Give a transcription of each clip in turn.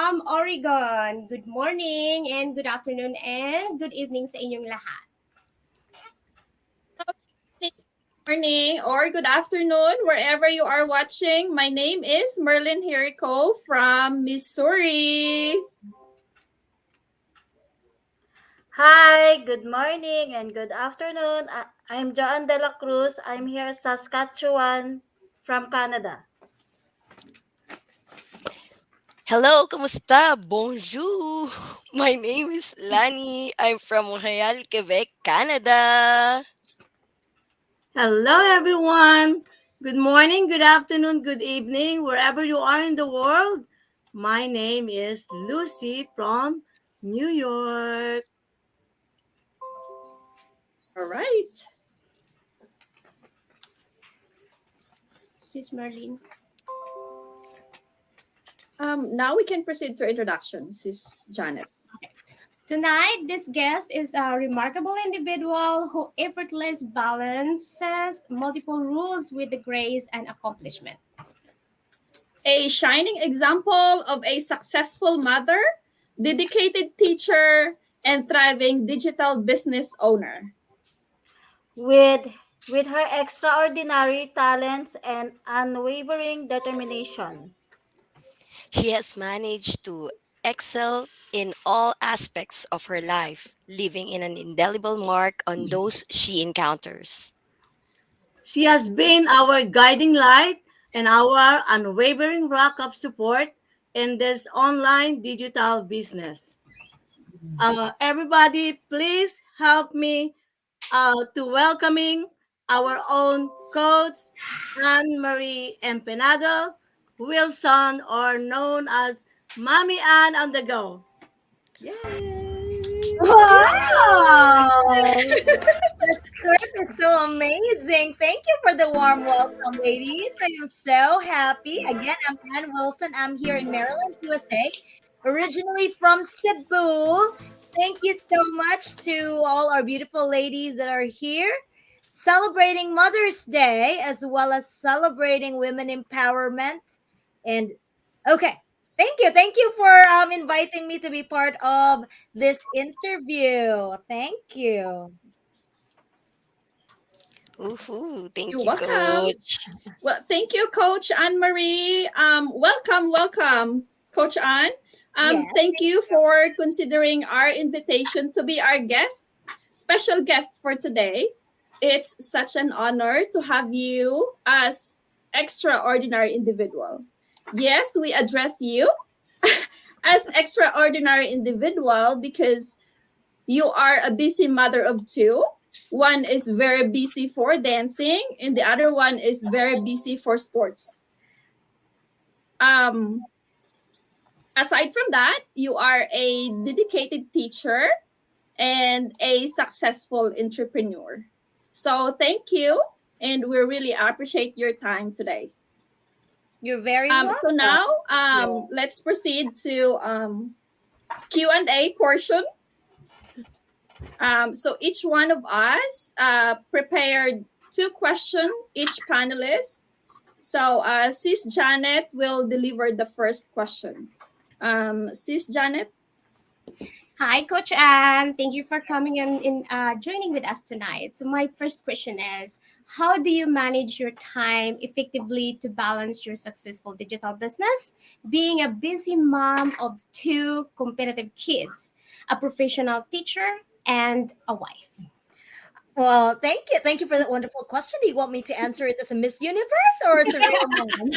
from Oregon. Good morning and good afternoon and good evening sa inyong lahat. Good morning or good afternoon, wherever you are watching. My name is Merlin Hirico from Missouri. Hi, good morning and good afternoon. I'm Joan De La Cruz. I'm here in Saskatchewan from Canada. Hello, kamusta? Bonjour! My name is Lani. I'm from Montreal, Quebec, Canada. Hello, everyone. Good morning, good afternoon, good evening, wherever you are in the world. My name is Lucy from New York. All right. Sis Marlene. Now we can proceed to introductions, Sis Janet. Tonight, this guest is a remarkable individual who effortlessly balances multiple rules with the grace and accomplishment. A shining example of a successful mother, dedicated teacher, and thriving digital business owner. With with her extraordinary talents and unwavering determination. She has managed to excel in all aspects of her life, leaving in an indelible mark on those she encounters. She has been our guiding light and our unwavering rock of support in this online digital business. Everybody, please help me to welcoming our own coach, Anne Marie Empenado-Wilson, or known as Mommy Ann on the go. Yay! Wow! The script is so amazing. Thank you for the warm welcome, ladies. I am so happy. Again, I'm Ann Wilson. I'm here in Maryland, USA, originally from Cebu. Thank you so much to all our beautiful ladies that are here celebrating Mother's Day as well as celebrating women empowerment. And okay, thank you. Thank you for inviting me to be part of this interview. Thank you. Woohoo! You're Thank you, welcome. Coach. Well, thank you, Coach Anne Marie. Welcome, Coach Anne. Yes. Thank you for considering our invitation to be our guest, special guest for today. It's such an honor to have you as extraordinary individual. Yes, we address you as extraordinary individual because you are a busy mother of two. One is very busy for dancing, and the other one is very busy for sports. Um, Aside from that, you are a dedicated teacher and a successful entrepreneur. So thank you, and we really appreciate your time today. You're very So welcome. now Yeah. let's proceed to Q&A portion. So each one of us prepared two questions each panelist. So Sis Janet will deliver the first question. Sis Janet? Hi, Coach Anne. Thank you for coming and joining with us tonight. So, my first question is, how do you manage your time effectively to balance your successful digital business, being a busy mom of two competitive kids, a professional teacher, and a wife? Well, thank you. Thank you for that wonderful question. Do you want me to answer it as a Miss Universe or as a real mom?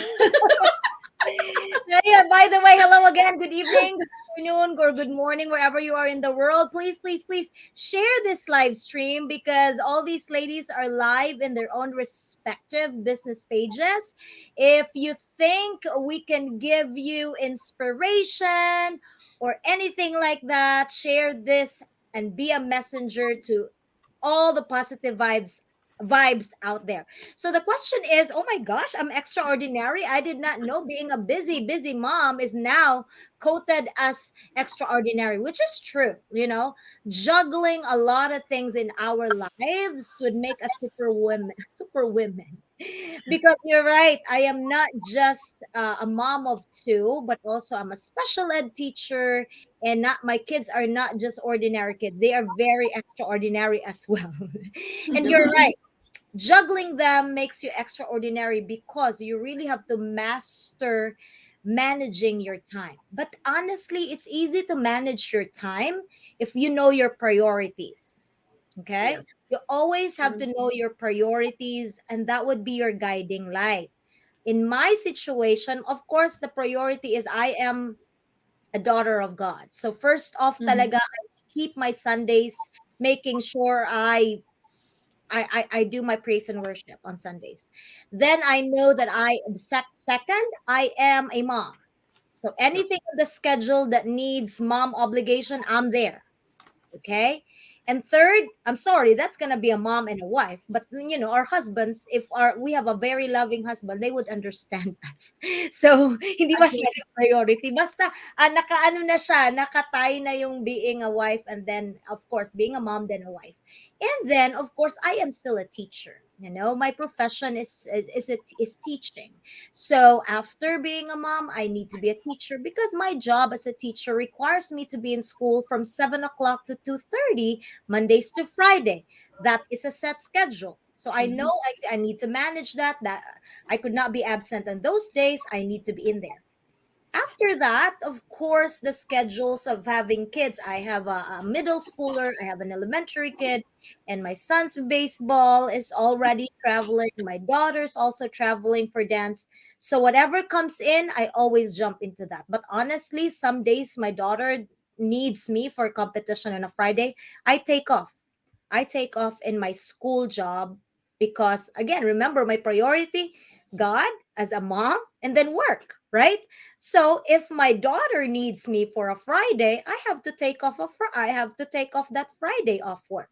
Yeah, by the way, hello again. Good evening, good afternoon, or good morning, wherever you are in the world. Please, please, please share this live stream because all these ladies are live in their own respective business pages. If you think we can give you inspiration or anything like that, share this and be a messenger to all the positive vibes out there. So the question is, oh my gosh, I'm extraordinary. I did not know being a busy mom is now quoted as extraordinary, which is true. Juggling a lot of things in our lives would make us super women. Super women. Because you're right. I am not just a mom of two, but also I'm a special ed teacher, and not my kids are not just ordinary kids. They are very extraordinary as well. And you're right. Juggling them makes you extraordinary because you really have to master managing your time. But honestly, it's easy to manage your time if you know your priorities. Okay? Yes. You always have to know your priorities, and that would be your guiding light. In my situation, of course, the priority is I am a daughter of God. So first off Mhm. talaga, I keep my Sundays making sure I do my praise and worship on Sundays. Then I know that second, I am a mom. So anything on the schedule that needs mom obligation, I'm there. Okay. And third, I'm sorry, that's gonna be a mom and a wife. But our husbands, if we have a very loving husband, they would understand us. So hindi Agree. masyadong priority. Basta nakaano na siya, nakatay na yung being a wife, and then of course being a mom, then a wife. And then of course I am still a teacher. My profession is teaching. So after being a mom, I need to be a teacher because my job as a teacher requires me to be in school from 7 o'clock to 2:30, Mondays to Friday. That is a set schedule. So I know Mhm. I need to manage that. That I could not be absent on those days. I need to be in there. After that, of course, the schedules of having kids. I have a middle schooler, I have an elementary kid, and my son's baseball is already traveling. My daughter's also traveling for dance. So whatever comes in, I always jump into that. But honestly, some days my daughter needs me for competition on a Friday. I take off. I take off in my school job because, again, remember my priority, God as a mom, and then work, right? So if my daughter needs me for a Friday, I have to take off that Friday off work.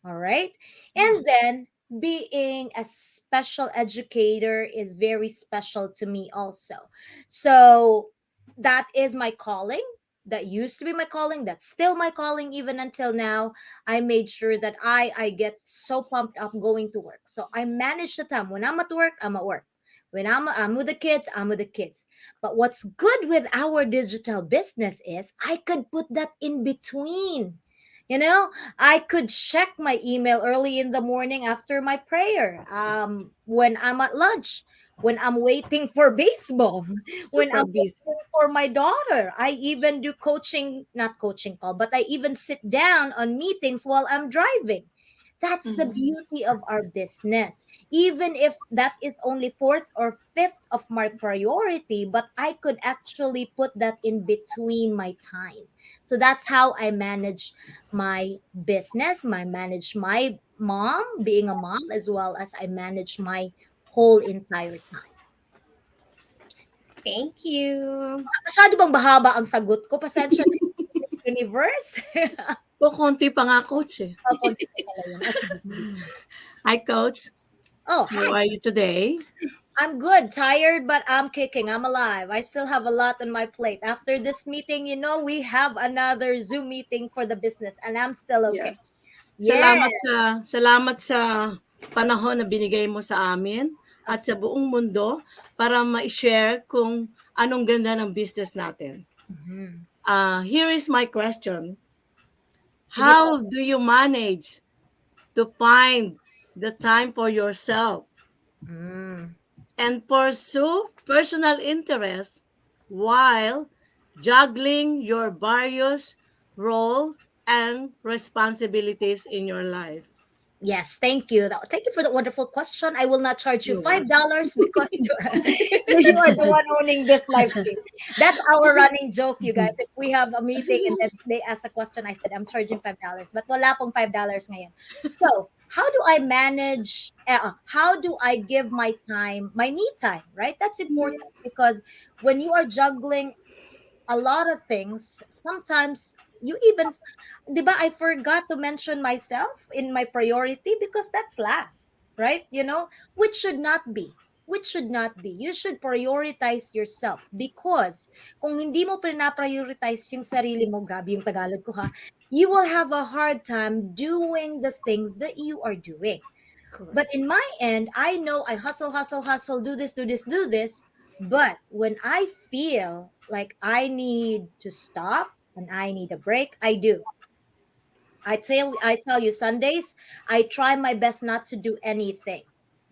All right. Yeah. And then being a special educator is very special to me also. So that is my calling. That used to be my calling. That's still my calling even until now. I made sure that I get so pumped up going to work. So I manage the time. When I'm at work, I'm at work. When I'm with the kids, I'm with the kids. But what's good with our digital business is I could put that in between. You know, I could check my email early in the morning after my prayer, when I'm at lunch, when I'm waiting for baseball, when Super I'm busy. waiting for my daughter. I even do coaching, not coaching call, but I even sit down on meetings while I'm driving. That's the Mhm. beauty of our business. Even if that is only fourth or fifth of my priority, but I could actually put that in between my time. So that's how I manage my business, my manage my mom, being a mom, as well as I manage my whole entire time. Thank you. Masyado bang bahaba ang sagot ko? Pasensya na, Miss Universe. O, konti pa nga, coach eh. Konti pa pala yun. Sige, sige. Hi, coach. Oh, How hi. are you today? I'm good, tired, but I'm kicking. I'm alive. I still have a lot on my plate. After this meeting, we have another Zoom meeting for the business, and I'm still okay. Yes. Yeah. Salamat sa panahon na binigay mo sa amin at sa buong mundo para ma-share kung anong ganda ng business natin. Mhm. Here is my question. Sige po. How do you manage to find the time for yourself Mm. and pursue personal interests while juggling your various roles and responsibilities in your life? Yes, thank you. Thank you for the wonderful question. I will not charge you You're welcome. $5 because you are the one owning this live stream. That's our running joke, you guys. If we have a meeting and then they ask a question, I said I'm charging $5, but wala pong $5 ngayon. So, how do I manage? How do I give my time, my me time? Right, that's important because when you are juggling a lot of things, sometimes you even, di ba, I forgot to mention myself in my priority because that's last, right? Which should not be. Which should not be. You should prioritize yourself because kung hindi mo pina-prioritize yung sarili mo, grabe yung Tagalog ko ha, you will have a hard time doing the things that you are doing. Correct. But in my end, I know I hustle, hustle, hustle, do this, do this, do this. But when I feel like I need to stop and I need a break, I do. I tell you, Sundays, I try my best not to do anything.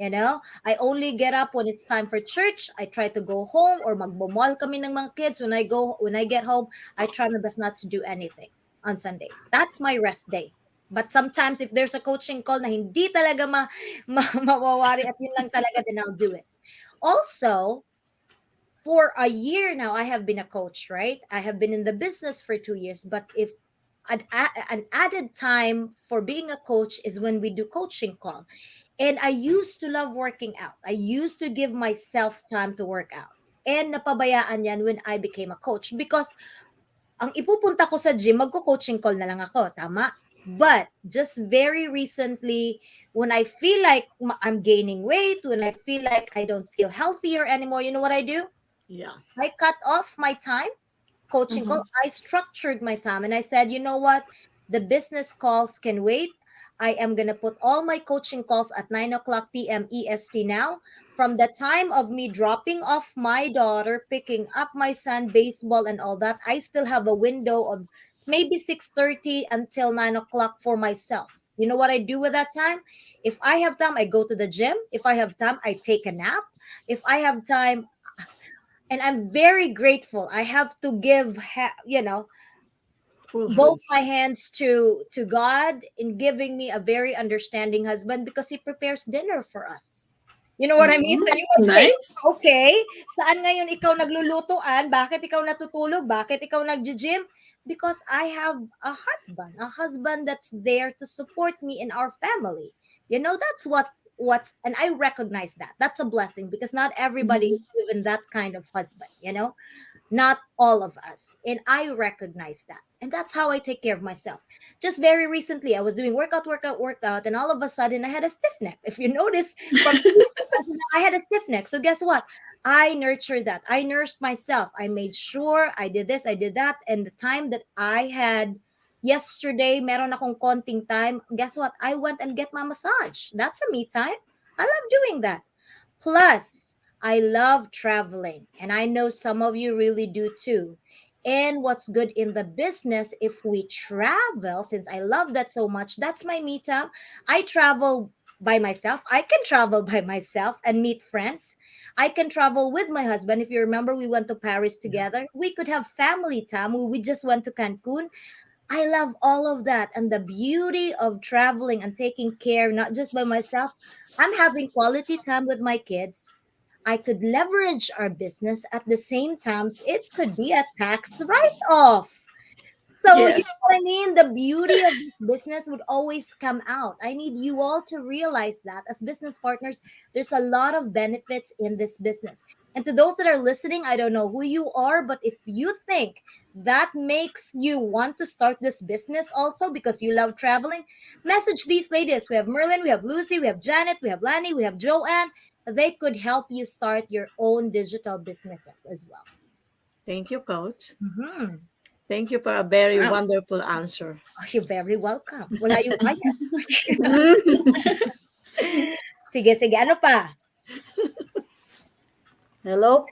I only get up when it's time for church. I try to go home or magmamall kami ng mga kids. When I get home, I try my best not to do anything on Sundays. That's my rest day. But sometimes if there's a coaching call na hindi talaga mawawari at yun lang talaga, then I'll do it. Also, for a year now, I have been a coach, right? I have been in the business for 2 years. But if an added time for being a coach is when we do coaching call. And I used to love working out. I used to give myself time to work out. And napabayaan yan when I became a coach. Because ang ipupunta ko sa gym, magko-coaching call na lang ako. Tama? But just very recently, when I feel like I'm gaining weight, when I feel like I don't feel healthier anymore, you know what I do? Yeah. I cut off my time coaching call. Mhm. I structured my time and I said, you know what? The business calls can wait. I am going to put all my coaching calls at 9 o'clock p.m. EST now. From the time of me dropping off my daughter, picking up my son, baseball, and all that, I still have a window of maybe 6:30 until 9 o'clock for myself. You know what I do with that time? If I have time, I go to the gym. If I have time, I take a nap. If I have time, and I'm very grateful. I have to give, Full both hands. my hands to God in giving me a very understanding husband because he prepares dinner for us. You know what I mean? So Mm, you might say, nice. okay, saan ngayon ikaw naglulutuan? Bakit ikaw natutulog? Bakit ikaw nag-gym? Because I have a husband that's there to support me in our family. That's what's and I recognize that. That's a blessing because not everybody Mhm. is given that kind of husband. Not all of us. And I recognize that. And that's how I take care of myself. Just very recently, I was doing workout, workout, workout, and all of a sudden I had a stiff neck. If you notice, from 2 weeks until now, I had a stiff neck. So guess what? I nurtured that. I nursed myself. I made sure I did this, I did that. And the time that I had yesterday, meron akong konting time. Guess what? I went and get my massage. That's a me time. I love doing that. Plus, I love traveling, and I know some of you really do too. And what's good in the business, if we travel, since I love that so much, that's my me time. I travel by myself. I can travel by myself and meet friends. I can travel with my husband. If you remember, we went to Paris together. We could have family time. We just went to Cancun. I love all of that. And the beauty of traveling and taking care, not just by myself, I'm having quality time with my kids. I could leverage our business at the same times. It could be a tax write off. So, you know Yes. what I mean? The beauty of this business would always come out. I need you all to realize that as business partners, there's a lot of benefits in this business. And to those that are listening, I don't know who you are, but if you think that makes you want to start this business also because you love traveling, message these ladies. We have Merlin, we have Lucy, we have Janet, we have Lani, we have Joanne. They could help you start your own digital businesses as well. Thank you, Coach. Mhm. Thank you for a very Wow. wonderful answer. Oh, you're very welcome. Wala yung bayad. Sige, sige. Ano pa? Hello,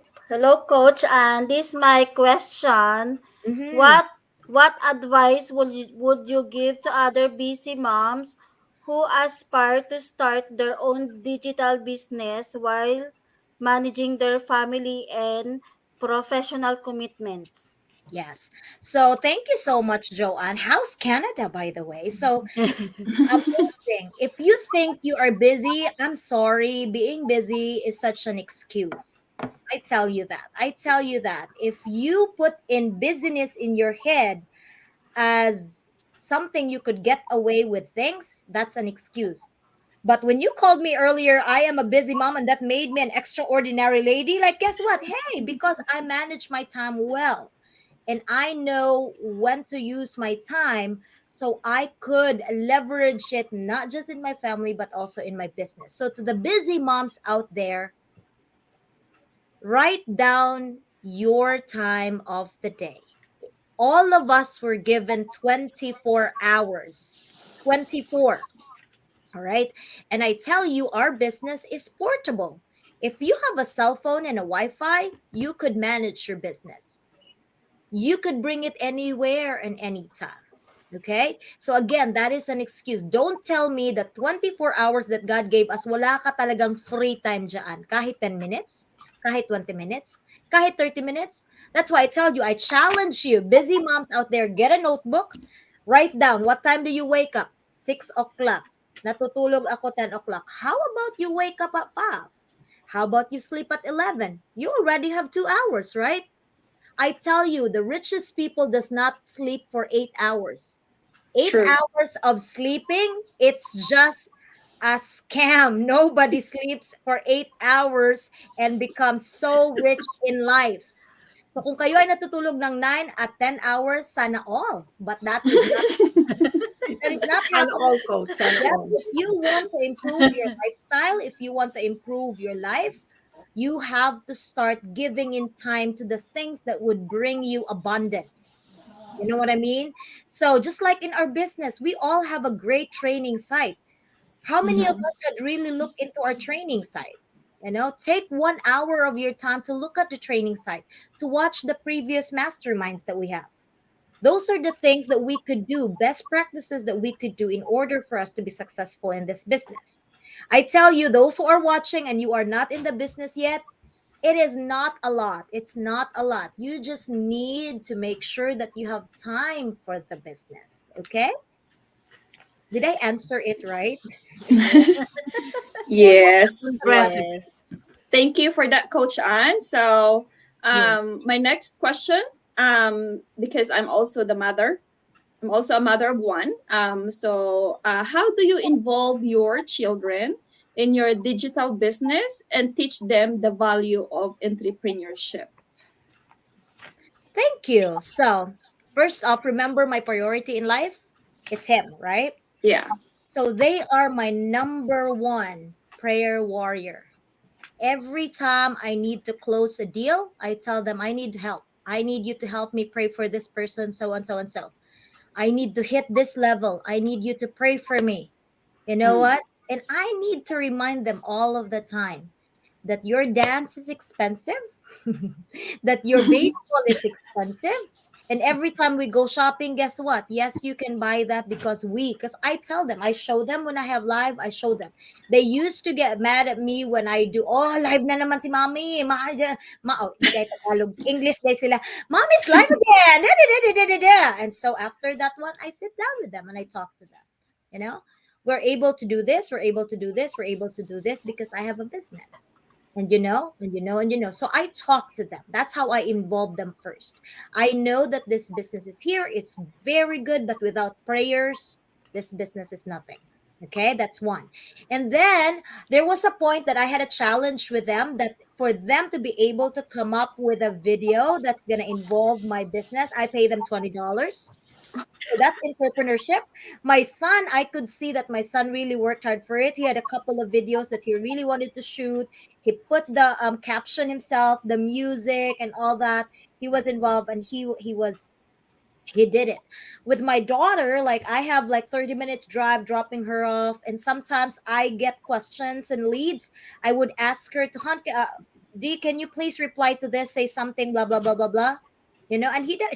coach. And this my question. Mhm. What advice would you give to other busy moms who aspire to start their own digital business while managing their family and professional commitments? Yes. So thank you so much, Joanne. How's Canada, by the way? So amazing. If you think you are busy, I'm sorry. Being busy is such an excuse. I tell you that. I tell you that. If you put in busyness in your head as something you could get away with things, that's an excuse. But when you called me earlier, I am a busy mom, and that made me an extraordinary lady. Like, guess what? Hey, because I manage my time well and I know when to use my time so I could leverage it not just in my family but also in my business. So to the busy moms out there, write down your time of the day. All of us were given 24 hours. 24. All right. And I tell you, our business is portable. If you have a cell phone and a Wi Fi, you could manage your business. You could bring it anywhere and anytime. Okay? So again, that is an excuse. Don't tell me that 24 hours that God gave us, wala ka talagang free time dyan. Kahit 10 minutes, kahit 20 minutes, kahit 30 minutes. That's why I tell you, I challenge you, busy moms out there, get a notebook, write down, what time do you wake up? 6 o'clock. Natutulog ako 10 o'clock. How about you wake up at 5? How about you sleep at 11? You already have 2 hours, right? I tell you, the richest people does not sleep for 8 hours. Eight True. hours of sleeping, it's just a scam. Nobody sleeps for 8 hours and becomes so rich in life. So kung kayo ay natutulog ng 9 at 10 hours, sana all. But that is not Sana happening. all, coach. Sana Yes, all. if you want to improve your lifestyle, if you want to improve your life, you have to start giving in time to the things that would bring you abundance. You know what I mean? So, just like in our business, we all have a great training site. How many of Mhm. us had really looked into our training site? Take 1 hour of your time to look at the training site, to watch the previous masterminds that we have. Those are the things that we could do, best practices that we could do in order for us to be successful in this business. I tell you, those who are watching and you are not in the business yet, it is not a lot. It's not a lot. You just need to make sure that you have time for the business. Okay? Did I answer it right? Yes. Impressive. Yes. Thank you for that, Coach Anne. So, Yeah. my next question, because I'm also the mother, I'm also a mother of one. How do you involve your children in your digital business and teach them the value of entrepreneurship? Thank you. So, first off, remember my priority in life? It's him, right? Yeah. So they are my number one prayer warrior. Every time I need to close a deal, I tell them I need help. I need you to help me pray for this person, so and so and so. I need to hit this level. I need you to pray for me. You know Mm. what? And I need to remind them all of the time that your dance is expensive, that your baseball is expensive. And every time we go shopping, guess what? Yes, you can buy that because I tell them, I show them when I have live, I show them. They used to get mad at me when I do, oh, live na naman si mommy. Di kayo Tagalog. English, they sila, mommy's live again. Da, da, da, da, da, da, da. And so after that one, I sit down with them and I talk to them. You know, we're able to do this, we're able to do this, we're able to do this because I have a business. And so I talk to them. That's how I involve them first. I know that this business is here, it's very good, but without prayers, this business is nothing. Okay, that's one. And then there was a point that I had a challenge with them that for them to be able to come up with a video that's going to involve my business, I pay them $20. So that's entrepreneurship. My son, I could see that my son really worked hard for it. He had a couple of videos that he really wanted to shoot. He put the caption himself, the music, and all that. He was involved, and he did it. With my daughter, like I have like 30 minutes drive dropping her off, and sometimes I get questions and leads. I would ask her to hunt. D, can you please reply to this? Say something, blah blah blah blah blah. And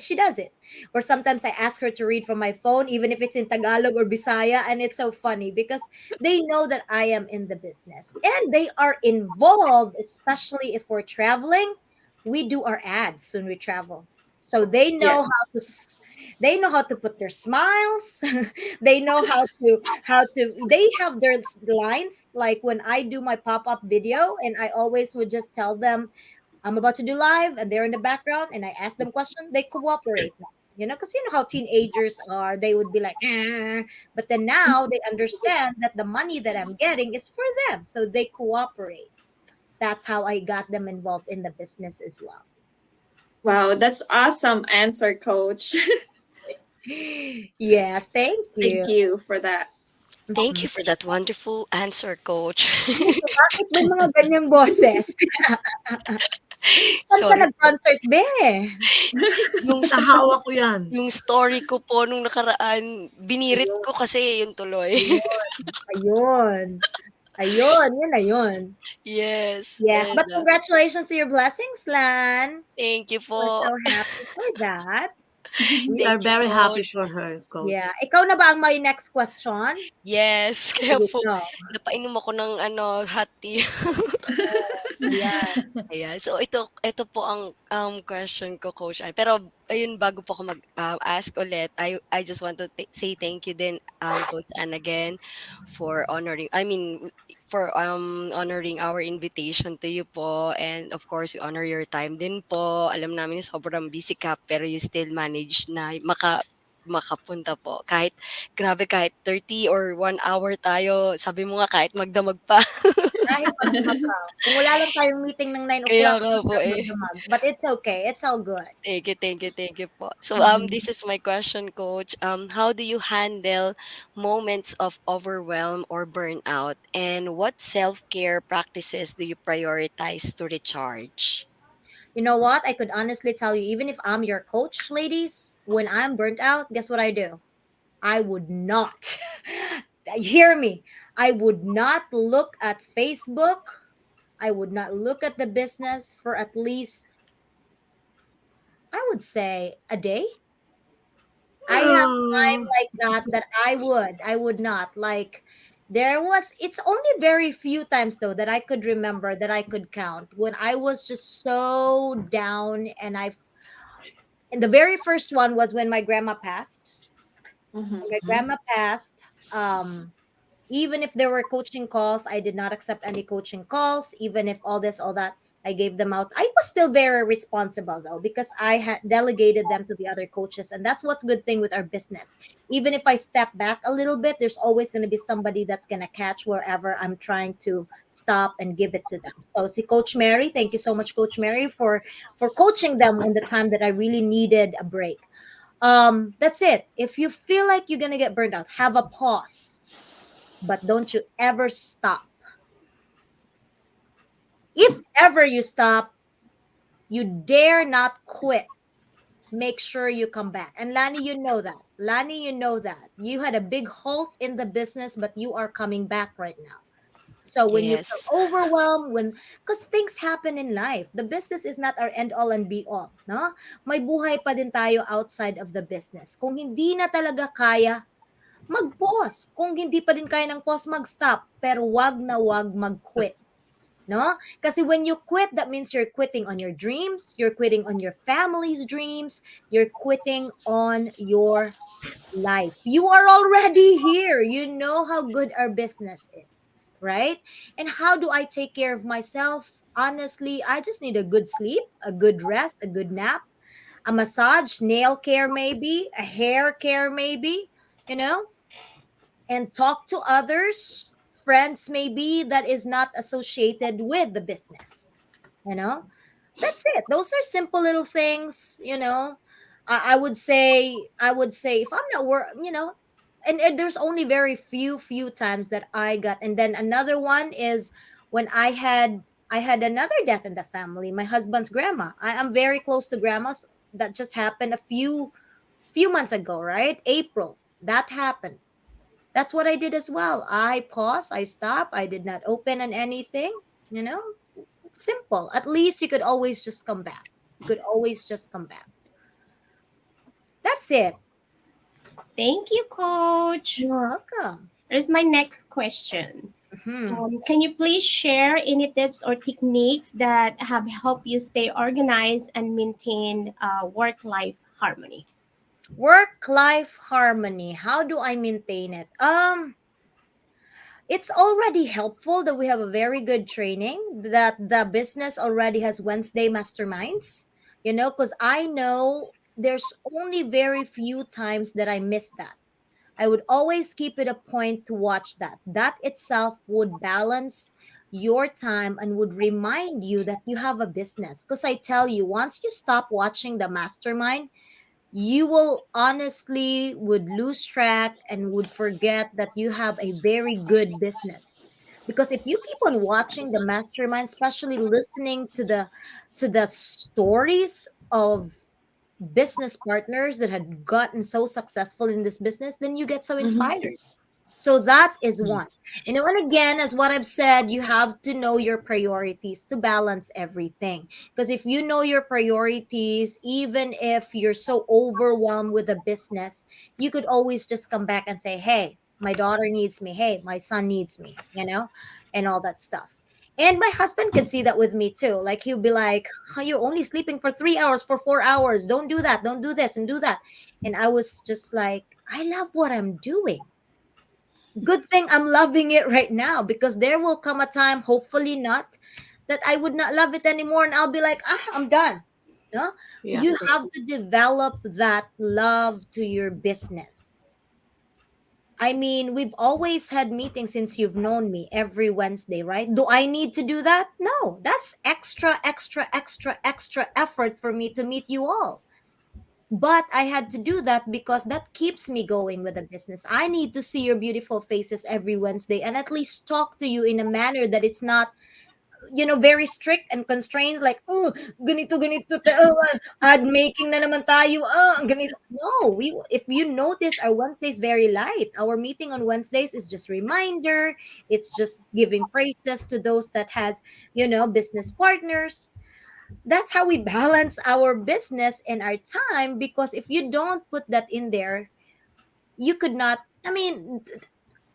she does it. Or sometimes I ask her to read from my phone, even if it's in Tagalog or Bisaya, and it's so funny because they know that I am in the business and they are involved, especially if we're traveling. We do our ads when we travel, so they know Yes. how to put their smiles. They know they have their lines, like when I do my pop-up video and I always would just tell them I'm about to do live and they're in the background and I ask them questions, they cooperate now. Because you know how teenagers are, they would be like, but then now they understand that the money that I'm getting is for them, so they cooperate. That's how I got them involved in the business as well. Wow, that's awesome answer, Coach. Yes, thank you. Thank you for that. Thank Mhm. you for that wonderful answer, coach. So bakit may mga ganyang boses? Saan ka Sorry po. nag-concert, be? Yung Nahawa ko yan. yung story ko po nung nakaraan, binirit Ayun, ko kasi yun tuloy. ayun, ayun. Ayun, yun na yun. Yes, Yes, and, but congratulations to your blessings, Lan. thank you We're po. so happy for that. We are Thank you, very happy coach. for her, Yeah. coach. Ikaw na ba ang may next question? Yes, kaya Sige, po go. napainom ako ng ano, hot tea. Ayan. Ayan. So ito po ang question ko, Coach Ann. Pero ayun, bago po ako mag ask ulit, I just want to say thank you din, Coach Ann, again for honoring our invitation to you po, and of course we honor your time din po. Alam namin sobrang busy ka pero you still manage na makapunta po. Kahit grabe, kahit 30 or 1 hour tayo, sabi mo nga kahit magdamag pa. Kahit magdamag pa. Kung wala lang tayong meeting ng 9 Kaya o'clock, nga po eh. magdamag. But it's okay. It's all good. Thank you po. So Mhm. this is my question, Coach. How do you handle moments of overwhelm or burnout, and what self-care practices do you prioritize to recharge? You know what? I could honestly tell you, even if I'm your coach, ladies, when I'm burnt out, guess what I do? I would not. Hear me. I would not look at Facebook. I would not look at the business for at least, I would say, a day. I have time Mm. like that I would not like. It's only very few times though that I could remember, that I could count, when I was just so down. And the very first one was when my grandma passed. When my Mhm. grandma passed, um even if there were coaching calls, I did not accept any coaching calls. Even if all this, all that, I gave them out. I was still very responsible though, because I had delegated them to the other coaches. And that's what's good thing with our business. Even if I step back a little bit, there's always going to be somebody that's going to catch wherever I'm trying to stop and give it to them. So see Coach Mary, thank you so much, Coach Mary, for coaching them in the time that I really needed a break. That's it. If you feel like you're going to get burned out, have a pause, but don't you ever stop. If ever you stop, you dare not quit. Make sure you come back. And Lani, you know that. Lani, you know that. You had a big halt in the business, but you are coming back right now. So when you feel Yes. overwhelmed, because things happen in life, the business is not our end all and be all, no? May buhay pa din tayo outside of the business. Kung hindi na talaga kaya, mag-pause. Kung hindi pa din kaya ng pause, mag-stop. Pero wag na wag mag-quit. No? Kasi when you quit, that means you're quitting on your dreams, you're quitting on your family's dreams, you're quitting on your life. You are already here. You know how good our business is, right? And how do I take care of myself? Honestly, I just need a good sleep, a good rest, a good nap, a massage, nail care maybe, a hair care maybe, you know? And talk to others, friends maybe, that is not associated with the business, you know. That's it. Those are simple little things, you know. I would say if I'm not and there's only very few times that I got. And then another one is when I had another death in the family, my husband's grandma. I am very close to grandmas. That just happened a few months ago, right? April. That happened. That's what I did as well. I paused, I stopped, I did not open on anything, you know? Simple. At least you could always just come back. You could always just come back. That's it. Thank you, Coach. You're welcome. Here's my next question. Mhm. Can you please share any tips or techniques that have helped you stay organized and maintain work-life harmony? Work life harmony. How do I maintain it? It's already helpful that we have a very good training, that the business already has Wednesday masterminds, because I know there's only very few times that I miss that. I would always keep it a point to watch that. That itself would balance your time and would remind you that you have a business. Because I tell you, once you stop watching the mastermind, you will honestly would lose track and would forget that you have a very good business. Because if you keep on watching the mastermind, especially listening to to the stories of business partners that had gotten so successful in this business, then you get so Mm-hmm. inspired. So that is one. And again, as what I've said, you have to know your priorities to balance everything. Because if you know your priorities, even if you're so overwhelmed with the business, you could always just come back and say, hey, my daughter needs me. Hey, my son needs me, and all that stuff. And my husband can see that with me too. Like he'll be like, "Huh, you're only sleeping for 3 hours, for 4 hours. Don't do that. Don't do this and do that." And I was just like, I love what I'm doing. Good thing I'm loving it right now, because there will come a time, hopefully not, that I would not love it anymore and I'll be like, I'm done. No? Yeah. You have to develop that love to your business. I mean, we've always had meetings since you've known me every Wednesday, right? Do I need to do that? No. That's extra, extra, extra, extra effort for me to meet you all. But I had to do that because that keeps me going with the business. I need to see your beautiful faces every Wednesday and at least talk to you in a manner that it's not, very strict and constrained, like, oh, ganito, ganito, ad making na naman tayo, ganito. No, if you notice, our Wednesdays very light. Our meeting on Wednesdays is just reminder. It's just giving praises to those that has, business partners. That's how we balance our business and our time, because if you don't put that in there, you could not. I mean,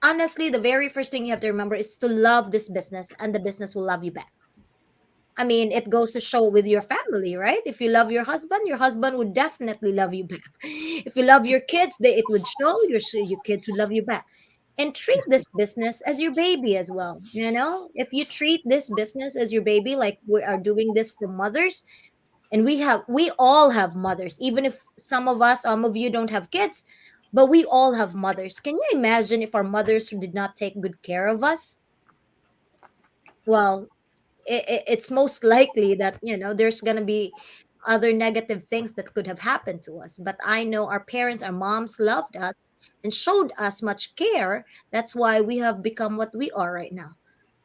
honestly, the very first thing you have to remember is to love this business, and the business will love you back. I mean, it goes to show with your family, right? If you love your husband would definitely love you back. If you love your kids, it would show your kids would love you back. And treat this business as your baby as well. If you treat this business as your baby, like we are doing this for mothers, and we all have mothers, even if some of you don't have kids, but we all have mothers. Can you imagine if our mothers did not take good care of us? Well, it's most likely that there's going to be other negative things that could have happened to us. But I know our parents, our moms loved us and showed us much care. That's why we have become what we are right now.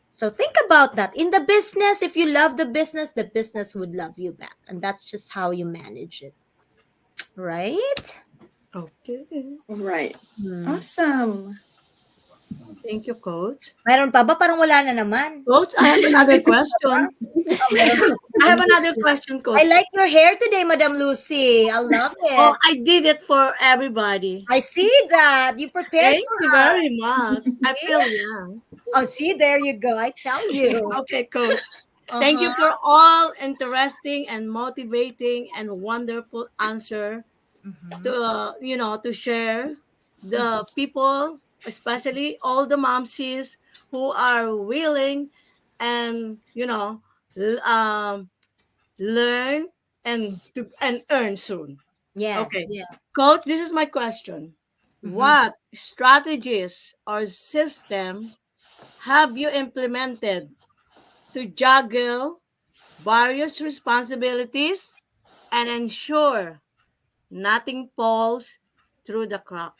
So think about that. In the business, if you love the business would love you back. And that's just how you manage it. Right? Okay. Right. Hmm. Awesome. Thank you, Coach. Mayroon pa ba? Parang wala na naman. Coach, I have another question. Oh, meron pa. I have another question, I Coach. like your hair today, Madam Lucy. I love Oh, it. I did it for everybody. I see that. You prepared Thank you for us. very much. I See? feel young. Oh, see, there you go. I tell you. Okay, Coach. Thank you Uh-huh. for all interesting and motivating and wonderful answer to Mhm. to share the people, especially all the momsies who are willing and learn and earn soon. Yes, Okay, yeah. Coach, this is my question. Mhm. What strategies or system have you implemented to juggle various responsibilities and ensure nothing falls through the crack?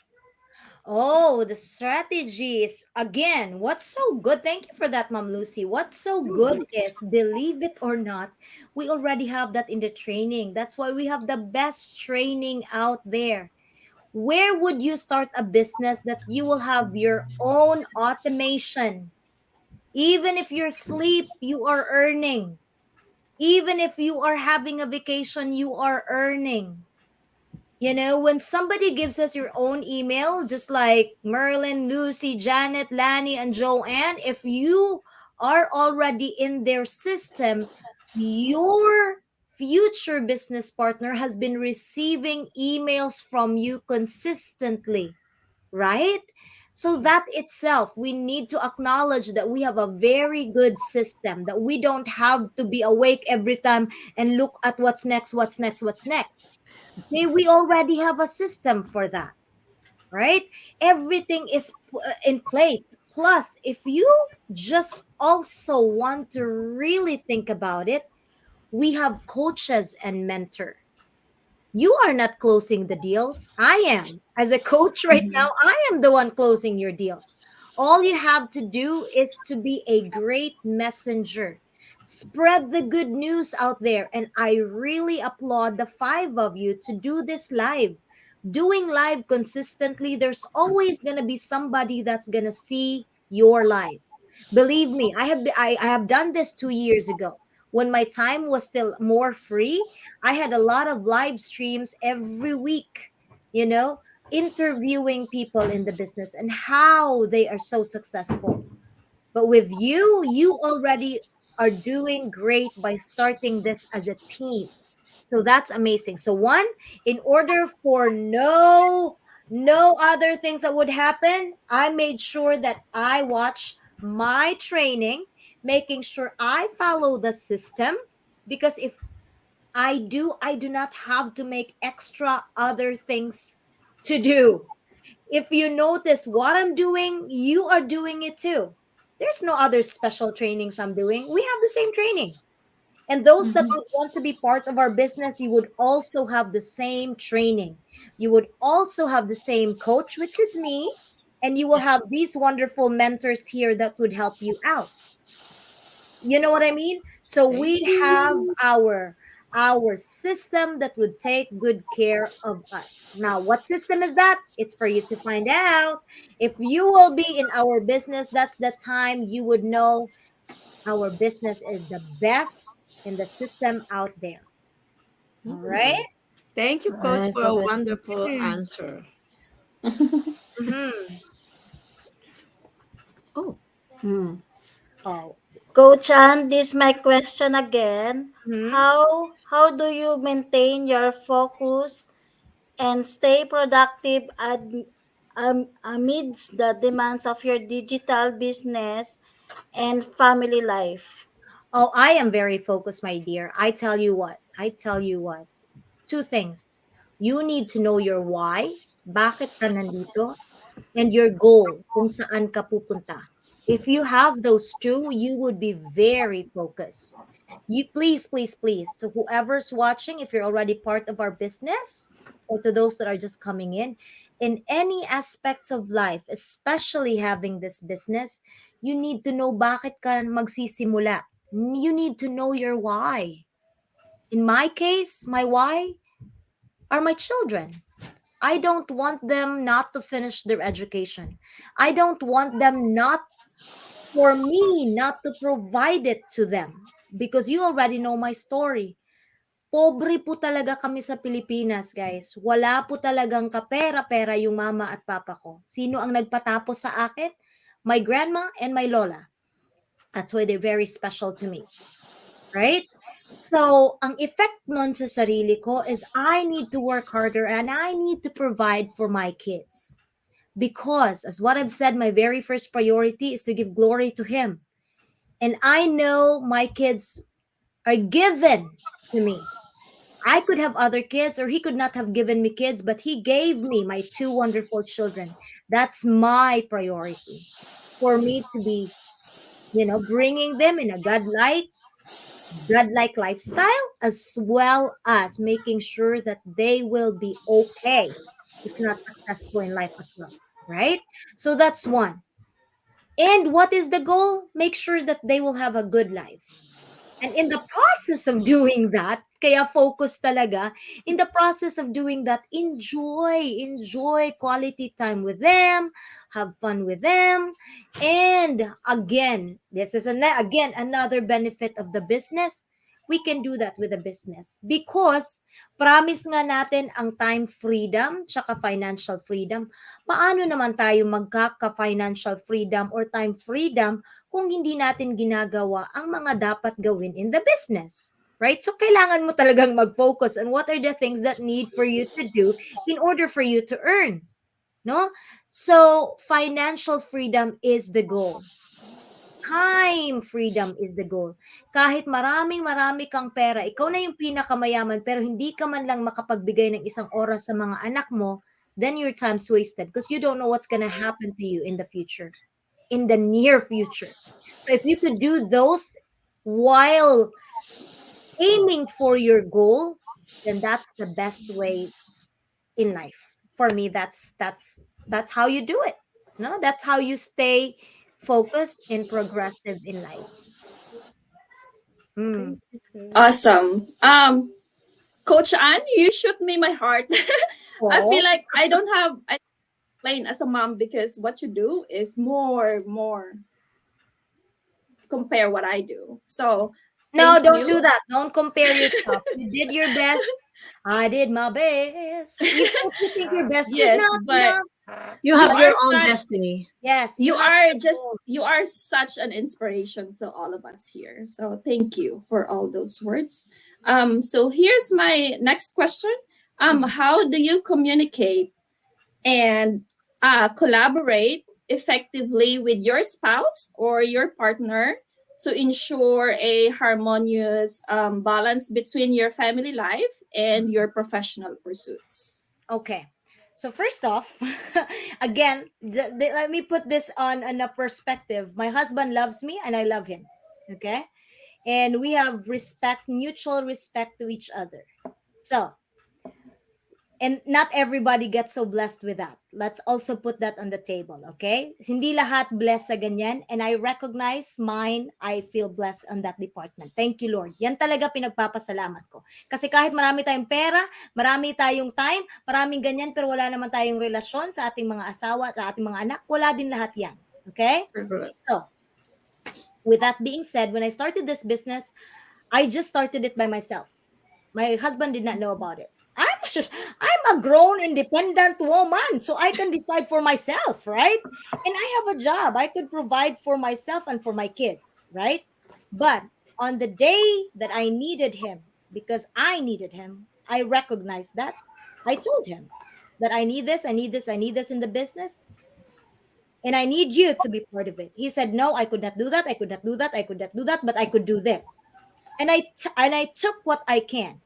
Oh, the strategies. Again, what's so good? Thank you for that, Mom Lucy. What's so good is, believe it or not, we already have that in the training. That's why we have the best training out there. Where would you start a business that you will have your own automation? Even if you're asleep, you are earning. Even if you are having a vacation, you are earning. When somebody gives us your own email, just like Merlin, Lucy, Janet, Lanny, and Joanne, if you are already in their system, your future business partner has been receiving emails from you consistently, right? So that itself, we need to acknowledge that we have a very good system, that we don't have to be awake every time and look at what's next, what's next, what's next. Okay, we already have a system for that, right? Everything is in place. Plus, if you just also want to really think about it, we have coaches and mentor. You are not closing the deals. I am. As a coach right Mhm. now, I am the one closing your deals. All you have to do is to be a great messenger. Spread the good news out there. And I really applaud the five of you to do this live. Doing live consistently, there's always going to be somebody that's going to see your live. Believe me, I have done this 2 years ago. When my time was still more free, I had a lot of live streams every week, you know, interviewing people in the business and how they are so successful. But with you, you already are doing great by starting this as a team. So that's amazing. So one, in order for no other things that would happen, I made sure that I watch my training, making sure I follow the system, because if I do not have to make extra other things to do. If you notice what I'm doing, you are doing it too. There's no other special trainings I'm doing. We have the same training. And those that Mhm. would want to be part of our business, you would also have the same training. You would also have the same coach, which is me. And you will have these wonderful mentors here that would help you out. You know what I mean? So Thank we have you. our system that would take good care of us. Now, what system is that? It's for you to find out. If you will be in our business, that's the time you would know our business is the best in the system out there. All right? Hmm. Thank you, Coach, Right, for a right. wonderful Mm. answer. Mhm. Oh, Hmm. Oh. Coach Ann, this my question again. Mhm. How do you maintain your focus and stay productive amidst the demands of your digital business and family life? Oh, I am very focused, my dear. I tell you what. I tell you what. Two things. You need to know your why, bakit ka nandito, and your goal, kung saan ka pupunta. If you have those two, you would be very focused. You please, please, please, to whoever's watching, if you're already part of our business, or to those that are just coming in any aspects of life, especially having this business, you need to know bakit ka magsisimula. You need to know your why. In my case, my why are my children. I don't want them not to finish their education. I don't want them not for me not to provide it to them, because you already know my story. Pobre po talaga kami sa Pilipinas, guys. Wala po talagang kapera-pera yung mama at papa ko. Sino ang nagpatapos sa akin? My grandma and my lola. That's why they're very special to me. Right? So, ang effect nun sa sarili ko is I need to work harder and I need to provide for my kids. Because, as what I've said, my very first priority is to give glory to Him. And I know my kids are given to me. I could have other kids, or He could not have given me kids, but He gave me my two wonderful children. That's my priority. For me to be, bringing them in a godlike lifestyle, as well as making sure that they will be okay, if not successful in life as well. Right? So that's one. And what is the goal? Make sure that they will have a good life. And in the process of doing that, kaya focus talaga, in the process of doing that, enjoy quality time with them, have fun with them. And again, this is again another benefit of the business. We can do that with the business because promise nga natin ang time freedom tsaka financial freedom. Paano naman tayo magkaka-financial freedom or time freedom kung hindi natin ginagawa ang mga dapat gawin in the business? Right? So, kailangan mo talagang mag-focus on what are the things that need for you to do in order for you to earn. No? So, financial freedom is the goal. Time freedom is the goal. Kahit marami kang pera, ikaw na yung pinakamayaman, pero hindi ka man lang makapagbigay ng isang oras sa mga anak mo, then your time's wasted because you don't know what's gonna happen to you in the future, in the near future. So if you could do those while aiming for your goal, then that's the best way in life. For me, that's how you do it. No, that's how you stay focused and progressive in life. Hmm. Awesome. Coach Ann, you shoot me my heart. I Oh. feel like I explain as a mom because what you do is more compare what I do. So No, thank don't you. do that. Don't compare yourself. You did your best. I did my best. Even if you think your best is Yes, not but enough, You you have but your are own such destiny. yes, you have to go. you are such an inspiration to all of us here. So thank you for all those words. So here's my next question. How do you communicate and collaborate effectively with your spouse or your partner to ensure a harmonious balance between your family life and your professional pursuits? Okay. So first off, again, let me put this on a perspective. My husband loves me and I love him. Okay? And we have respect, mutual respect to each other. So, and not everybody gets so blessed with that. Let's also put that on the table, okay? Hindi lahat blessed sa ganyan, and I recognize mine. I feel blessed on that department. Thank you, Lord. Yan talaga pinagpapasalamat ko. Kasi kahit marami tayong pera, marami tayong time, maraming ganyan, pero wala naman tayong relasyon sa ating mga asawa, sa ating mga anak, wala din lahat yan. Okay? Correct. So, with that being said, when I started this business, I just started it by myself. My husband did not know about it. I'm a grown independent woman, so I can decide for myself, right? And I have a job. I could provide for myself and for my kids, right? But on the day that I needed him, because I needed him, I recognized that. I told him that I need this, I need this, I need this in the business, and I need you to be part of it. He said, "No, I could not do that. I could not do that. I could not do that, but I could do this." And I took what I can.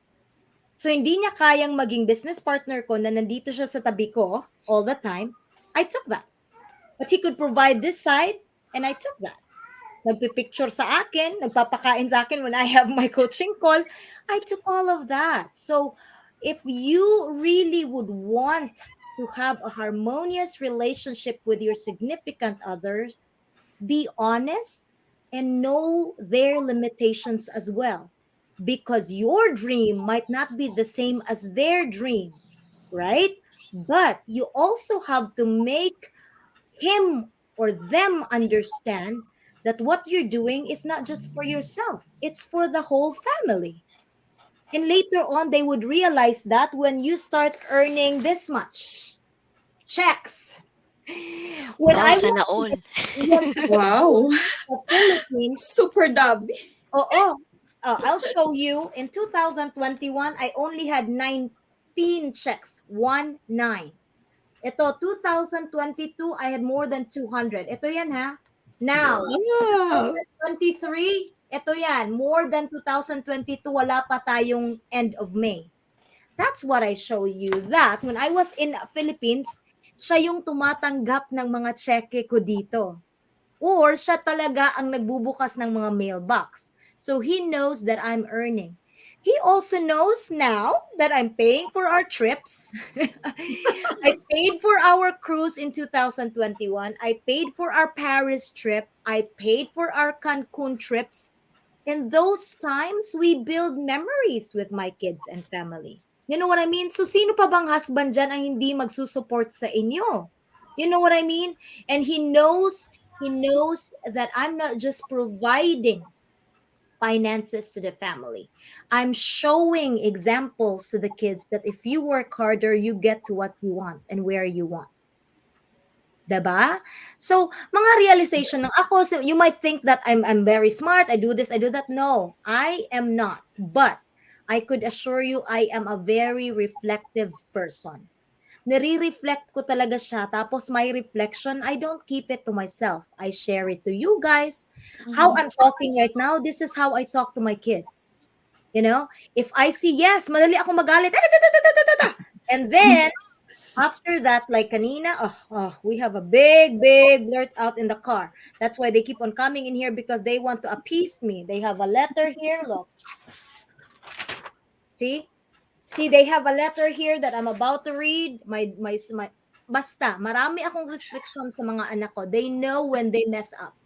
So hindi niya kayang maging business partner ko na nandito siya sa tabi ko all the time. I took that. But he could provide this side and I took that. Nagpipicture sa akin, nagpapakain sa akin when I have my coaching call. I took all of that. So if you really would want to have a harmonious relationship with your significant other, be honest and know their limitations as well, because your dream might not be the same as their dream, right? But you also have to make him or them understand that what you're doing is not just for yourself, it's for the whole family. And later on, they would realize that when you start earning this much checks. When Wow, I sana was all. when Wow. in the Philippines, Super dub. oo, I'll show you. In 2021, I only had 19 checks, 1-9. Ito, 2022, I had more than 200. Ito yan ha. Now, Wow. 2023, ito yan, more than 2022, wala pa tayong end of May. That's what I show you, that when I was in Philippines, siya yung tumatanggap ng mga cheque ko dito. Or siya talaga ang nagbubukas ng mga mailbox. So he knows that I'm earning. He also knows now that I'm paying for our trips. I paid for our cruise in 2021. I paid for our Paris trip. I paid for our Cancun trips. And those times, we build memories with my kids and family. You know what I mean? So, sino pa bang husband dyan ang hindi magsusupport sa inyo? You know what I mean? And he knows that I'm not just providing finances to the family. I'm showing examples to the kids that if you work harder, you get to what you want and where you want. 'Di ba? So, mga realization ng ako, so you might think that I'm very smart, I do this, I do that. No, I am not. But I could assure you I am a very reflective person. Nare-reflect ko talaga siya. Tapos my reflection, I don't keep it to myself. I share it to you guys. How I'm talking right now, this is how I talk to my kids. You know, if I see, yes, madali ako magalit. And then, after that, like kanina, we have a big blurt out in the car. That's why they keep on coming in here because they want to appease me. They have a letter here, look. See? See, they have a letter here that I'm about to read. Basta, marami akong restrictions sa mga anak ko. They know when they mess up.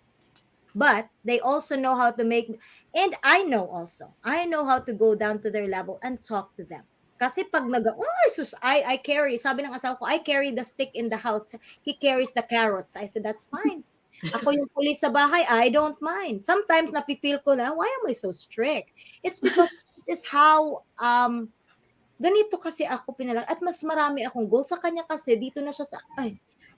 but they also know how to make, and I know how to go down to their level and talk to them. Kasi pag oh, sus, I carry, sabi ng asawa ko, I carry the stick in the house. He carries the carrots. I said, that's fine. Ako yung pulis sa bahay, I don't mind. Sometimes napipil ko na, why am I so strict? It's because this is how, ganito kasi ako pinalag at mas marami akong goal sa kanya kasi dito na siya sa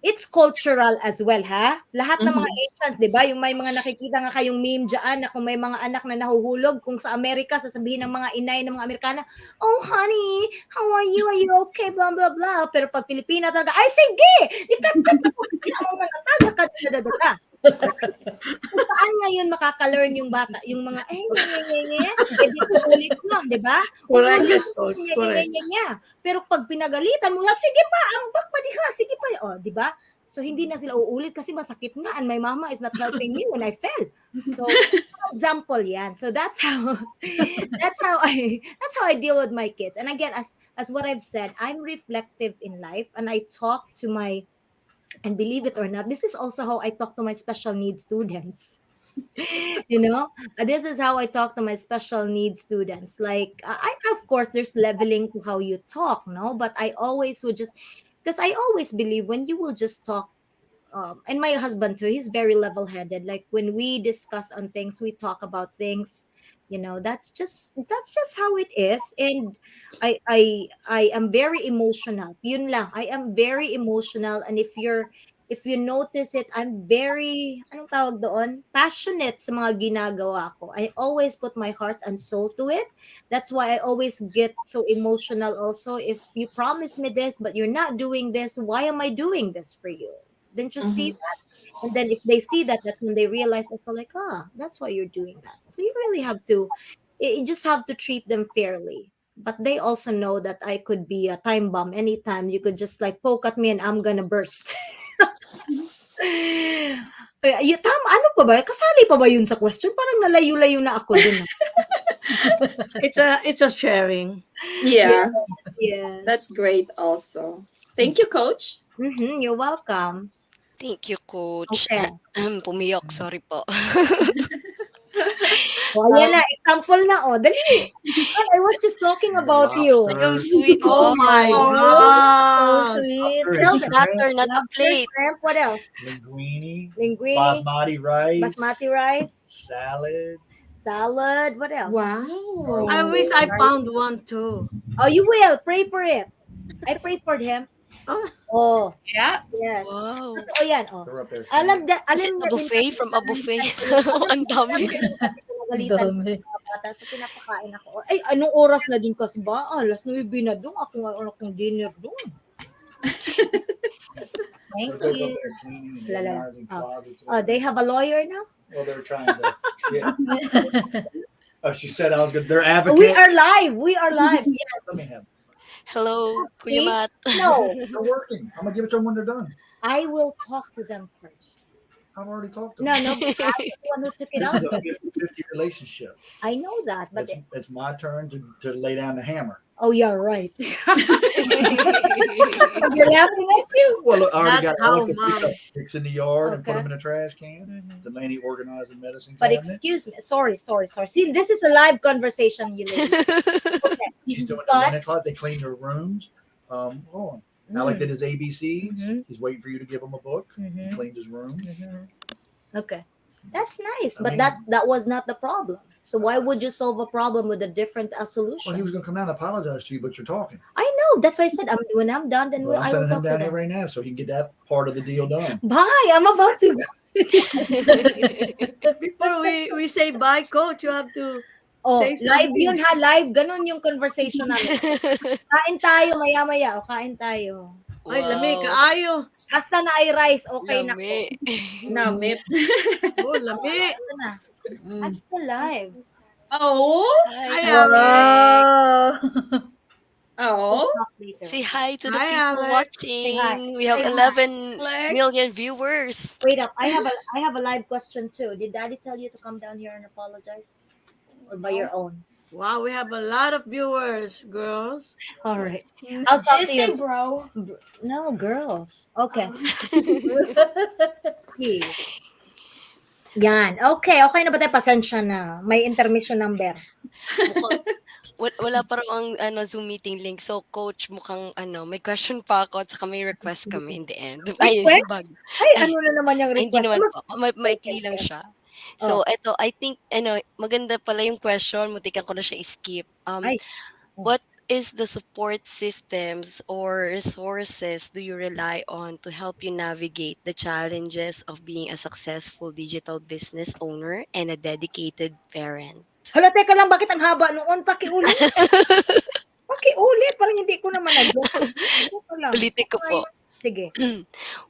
it's cultural as well, ha? Lahat ng mga Mhm. Asians, 'di ba? Yung may mga nakikita nga kayong meme diyan na kung may mga anak na nahuhulog kung sa Amerika sasabihin ng mga inay ng mga Amerikana, "Oh, honey, how are you? Are you okay?" blah blah blah. Pero pag Pilipina talaga, "Ay sige, ikat-kat mo, bigyan mo ng tataga ka dadada." Kung saan ngayon makaka-learn yung bata, yung mga, nye, eh, di uulit yun, di ba? Correct, Uulit coach. yun, Correct. Pero pag pinagalitan mo, sige pa, ambak pa di ka, sige pa, oh, di ba? So, hindi na sila uulit kasi masakit nga and my mama is not helping me when I fell. So, example yan. So, that's how, that's how I deal with my kids. And again, as what I've said, I'm reflective in life and I talk to my, and believe it or not, this is also how I talk to my special needs students. You know, this is how I talk to my special needs students. Like, I of course there's leveling to how you talk, no, but I always would just, because I always believe when you will just talk, and my husband too, he's very level-headed. Like when we discuss on things, we talk about things, you know, that's just how it is. And I am very emotional, yun lang, I am very emotional. And if you notice it, I'm very, anong tawag doon, passionate sa mga ginagawa ko. I always put my heart and soul to it. That's why I always get so emotional also. If you promise me this but you're not doing this, why am I doing this for you? Didn't you see Mhm. that? And then if they see that, that's when they realize also like, that's why you're doing that. So you really have to, you just have to treat them fairly. But they also know that I could be a time bomb anytime. You could just like poke at me and I'm gonna burst. Tama, ano pa ba? Kasali pa ba yun sa question? Parang nalayo-layo na ako dun. It's a sharing. Yes, Yeah, yes. that's great also. Thank you, coach. You're welcome. Thank you, coach. Okay. Pumiyok, sorry po. O, ayan na, example na, dali. I was just talking about you. Yung sweet. Oh my Oh, gosh. so sweet. Lobster Tell and them. Butter, not a Lobster, plate. shrimp, what else? linguine, Linguine, basmati rice, basmati rice, salad. salad, what else? Wow. I wish I found one too. Oh, you will. Pray for it. I pray for him. Oh, Oh, Yeah. yes. Wow. Totoo yan, They're up there. Alam, Is it alam a buffet from a buffet? Ang dami. kasi pinagalitan ko yung mga bata. So, pinapakain ako. Ay, anong oras na din kasi ba? Alas 9 na doon. Ako nga akong dinner doon. Thank They're both you. up there cleaning and La, la, la. organizing closets. They have a lawyer now? Well, they're trying to. Yeah. Oh, she said I was good. They're advocates. We are live. We are live. Let Yes. me have. Hello, Kuya See? Matt. No, They're working. I'm gonna give it to them when they're done. I will talk to them first. I've already talked to No, them. no, because I'm the one who took it This out. is a 50-50 relationship. I know that, but It's my turn to lay down the hammer. oh, you're right. You're laughing at you. Well, look, I already That's got I how left the mom- pickup sticks in the yard and put Okay. them in a trash can. Mhm. The lady organized the medicine But cabinet. excuse me. Sorry. See, this is a live conversation, you ladies. Okay. She's doing But- the 9 o'clock. They clean their rooms. Hold on. Alec did his ABCs. Mhm. He's waiting for you to give him a book. He Mhm. cleaned his room. Okay. That's nice, I but mean- that was not the problem. So why would you solve a problem with a different Well, solution? he was going to come down and apologize to you, but you're talking. I know. That's why I said when I'm done, then Well, I I'm will sending him talk to down here them. right now so he can get that part of the deal done. Bye. I'm about to go. before we say bye, coach, you have to Oh, say live something. yun ha. Live. Ganun yung conversation namin. Kain tayo maya-maya. O, kain tayo. Ay, lami, Wow. kaayo. Basta na ay rice, okay na. Lami. Namit. Oh, lami. Ito na. I'm still live. Oh. Hi, Hi. Alec. Oh. Talk later. Say hi to the Hi, people Alex. Say hi. watching. We have Say hi. 11 Alex. million viewers. Wait up. I have a live question too. Did Daddy tell you to come down here and apologize? Or by your own? Wow, we have a lot of viewers, girls. All right. I'll talk to you. bro? No, girls. Okay. Please. Yan. Okay, okay na ba tayo? Pasensya na. May intermission number. Mukhang wala pa raw ang ano, Zoom meeting link. So, coach, mukhang ano, may question pa ako at saka may request kami in the end. Ay, Request? bago. Ay, Ay, ano na naman yung ay hindi request? naman Ano? po. Maikli lang siya. So, Oh, eto, I think, ano, maganda pala yung question. Muntikan ko na siya skip. ay. Oh. What is the support systems or resources do you rely on to help you navigate the challenges of being a successful digital business owner and a dedicated parent? Hala, teka lang, bakit ang haba noon? Pakiulit. Pakiulit. Parang hindi ko naman na-get. Teka lang. Ulitin ko Okay. po. Sige.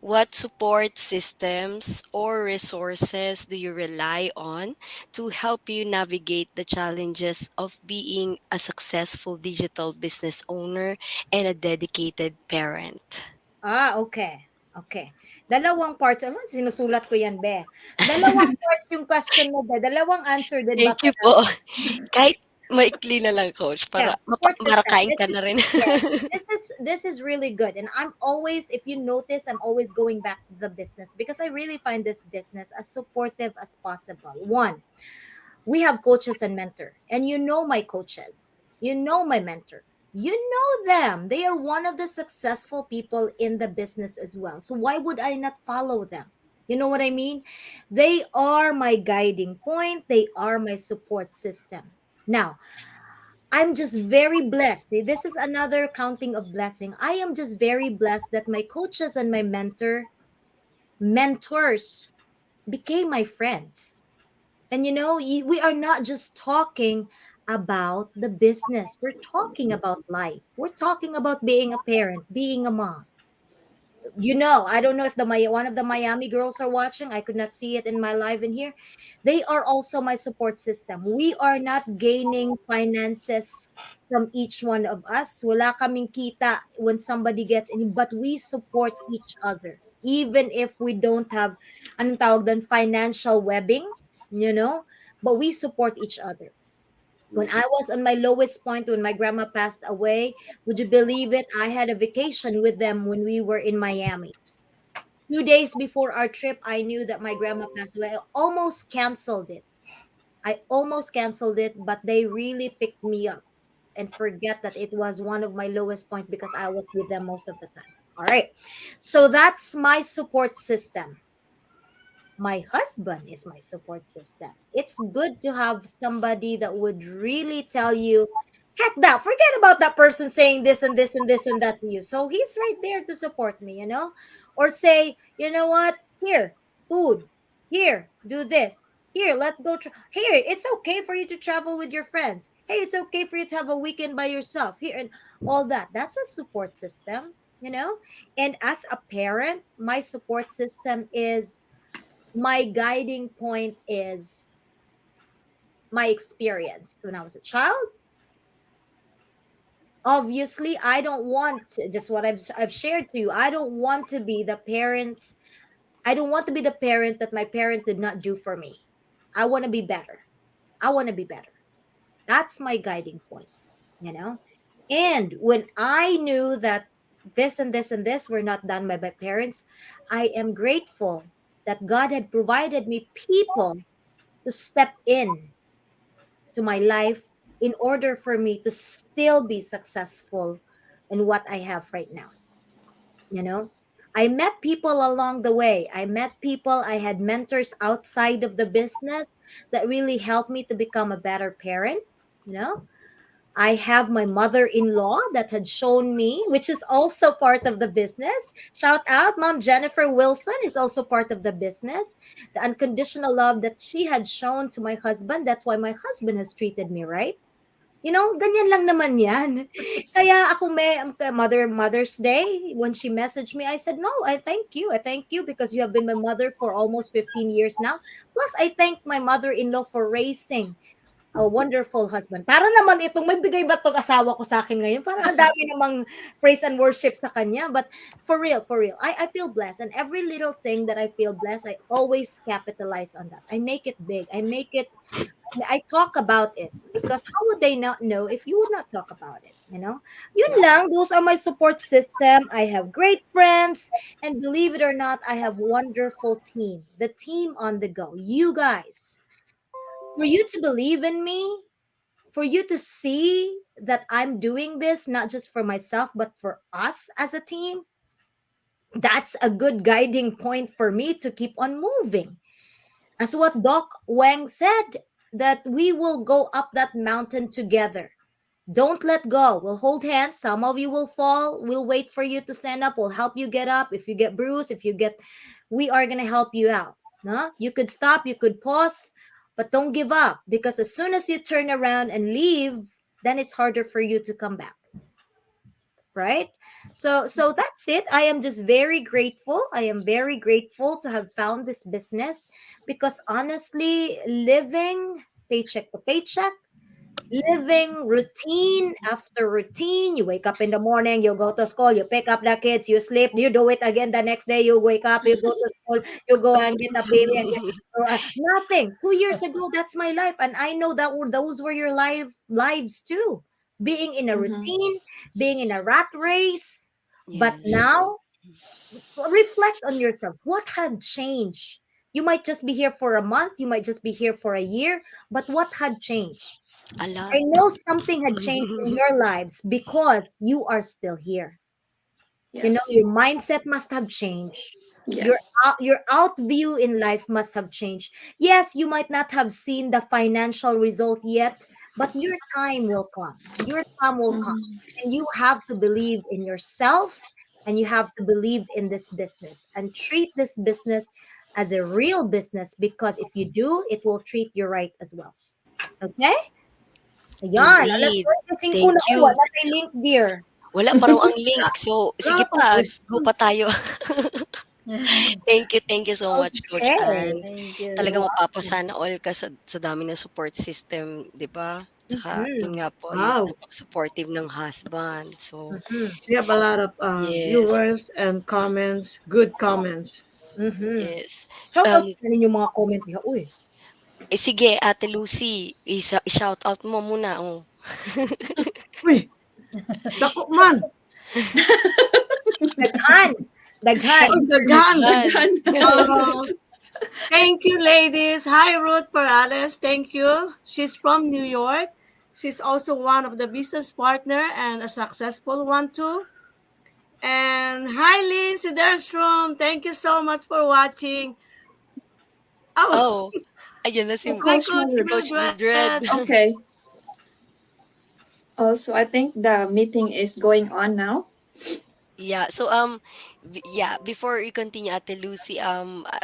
What support systems or resources do you rely on to help you navigate the challenges of being a successful digital business owner and a dedicated parent? Okay. Okay. Dalawang parts. Ano, sinusulat ko yan, be. Dalawang parts yung question mo, be. Dalawang answer din ba Thank you po. Kahit maikli na lang, coach, Yeah, para support system. marakain ka na rin. Yes, this is really good. And I'm always, if you notice, I'm always going back to the business because I really find this business as supportive as possible. One, we have coaches and mentor, and you know my coaches, you know my mentor, you know them. They are one of the successful people in the business as well. So why would I not follow them? You know what I mean? They are my guiding point. They are my support system. Now, I'm just very blessed. See, this is another counting of blessing. I am just very blessed that my coaches and my mentors became my friends. And we are not just talking about the business. We're talking about life. We're talking about being a parent, being a mom. I don't know if one of the Miami girls are watching. I could not see it in my live in here. They are also my support system. We are not gaining finances from each one of us. Wala kaming kita when somebody gets in, but we support each other. Even if we don't have anong tawag doon, financial webbing, but we support each other. When I was on my lowest point, when my grandma passed away, would you believe it? I had a vacation with them when we were in Miami. 2 days before our trip, I knew that my grandma passed away. I almost canceled it. But they really picked me up and forget that it was one of my lowest points because I was with them most of the time. All right. So that's my support system. My husband is my support system. It's good to have somebody that would really tell you, heck that, forget about that person saying this and this and this and that to you. So he's right there to support me. Or say, you know what? Here, food. Here, do this. Here, let's go. Here, it's okay for you to travel with your friends. Hey, it's okay for you to have a weekend by yourself. Here, and all that. That's a support system. And as a parent, my support system is my guiding point is my experience when I was a child. Obviously, I don't want just what I've shared to you. I don't want to be the parent. I don't want to be the parent that my parent did not do for me. I want to be better. I want to be better. That's my guiding point. And when I knew that this and this and this were not done by my parents, I am grateful that God had provided me people to step in to my life in order for me to still be successful in what I have right now. You know, I met people along the way. I had mentors outside of the business that really helped me to become a better parent. You know, I have my mother in law that had shown me, which is also part of the business. Shout out, Mom Jennifer Wilson is also part of the business. The unconditional love that she had shown to my husband. That's why my husband has treated me right. Ganyan lang naman yan. Kaya ako Mother's Day, when she messaged me, I said, no, I thank you. I thank you because you have been my mother for almost 15 years now. Plus, I thank my mother-in-law for raising a wonderful husband. Para naman itong may bigay ba 'tong asawa ko sa akin ngayon? Parang ang dami namang praise and worship sa kanya. But for real, I feel blessed. And every little thing that I feel blessed, I always capitalize on that. I make it big. I talk about it because how would they not know if you would not talk about it, you know? Yun lang, those are my support system. I have great friends, and believe it or not, I have wonderful team. The team on the go. You guys, for you to believe in me, for you to see that I'm doing this not just for myself but for us as a team, that's a good guiding point for me to keep on moving. As what Doc Wang said, that we will go up that mountain together. Don't let go. We'll hold hands. Some of you will fall. We'll wait for you to stand up. We'll help you get up. If you get bruised, we are going to help you out. No? You could stop, you could pause, but don't give up because as soon as you turn around and leave, then it's harder for you to come back, right? So that's it. I am just very grateful. I am very grateful to have found this business because honestly, living paycheck to paycheck, living routine after routine. You wake up in the morning, you go to school, you pick up the kids, you sleep, you do it again the next day, you wake up, you go to school, you go and get a baby and get nothing. 2 years ago, that's my life. And I know that those were your lives too. Being in a Mhm. routine, being in a rat race. But Yes. now, reflect on yourselves. What had changed? You might just be here for a month, you might just be here for a year, but what had changed? A I lot. know something had changed in your lives because you are still here. You know, Yes. your mindset must have changed. Your Yes. your out view in life must have changed. Yes, you might not have seen the financial result yet, but your time will come. Your time will come. Mhm. And you have to believe in yourself and you have to believe in this business and treat this business as a real business because if you do, it will treat you right as well. Okay? Ayan, alas Indeed. 9:05 Thank na. Oh, you. wala tayong link, dear. Wala pa raw ang link. So, sige Wala pang pa, go question. pa tayo. Thank you so much, Coach Ann. Okay. Thank You're you. Talagang welcome. mapapasana all ka sa dami ng support system, 'di ba? Tsaka yun Mhm. nga po, yung Wow. napaka-supportive ng husband. So, Mhm. We have a lot of yes, viewers and comments, good comments. Mhm. yes. Shoutout Um, sa inyong mga comment niya. Uy, sige, Ate Lucy, shout out mo muna. Oh. Uy, dako man. daghan. Daghan. Oh, daghan. Daghan. Daghan. Uh, Thank you, ladies. Hi, Ruth Perales. Thank you. She's from New York. She's also one of the business partner and a successful one too. And hi, Lynn Siderstrom. Thank you so much for watching. Oh, Oh, ayun na si Oh, hi, Coach Coach Mildred. Coach Mildred. Mildred. Okay. Also, I think the meeting is going on now. Yeah. So yeah, before we continue, Ate Lucy,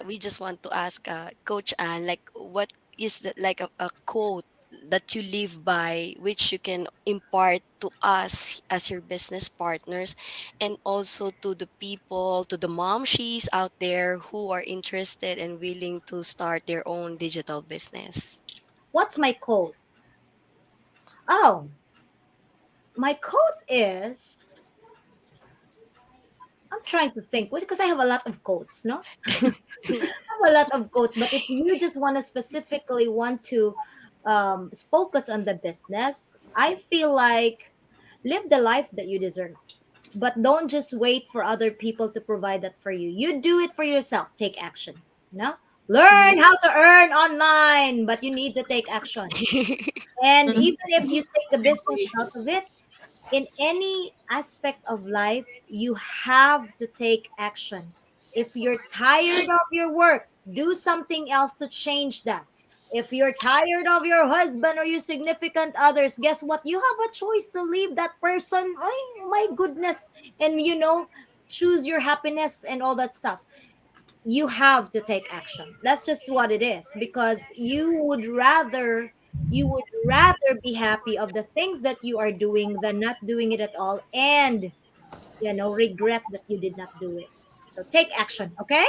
we just want to ask Coach Ann, like, what is the, like a quote that you live by, which you can impart to us as your business partners, and also to the people, to the momshies out there who are interested and willing to start their own digital business. What's my code? Oh, my code is I'm trying to think because I have a lot of codes, no? I have a lot of codes, but if you just want to specifically want to focus on the business, I feel like live the life that you deserve. But don't just wait for other people to provide that for you. You do it for yourself. Take action. No? Mhm. Learn how to earn online, but you need to take action. And Mhm. even if you take the business Agree. out of it, in any aspect of life, you have to take action. If you're tired of your work, do something else to change that. If you're tired of your husband or your significant others, guess what? You have a choice to leave that person. Oh, my goodness. And choose your happiness and all that stuff. You have to take action. That's just what it is because you would rather be happy of the things that you are doing than not doing it at all and regret that you did not do it. So take action, okay?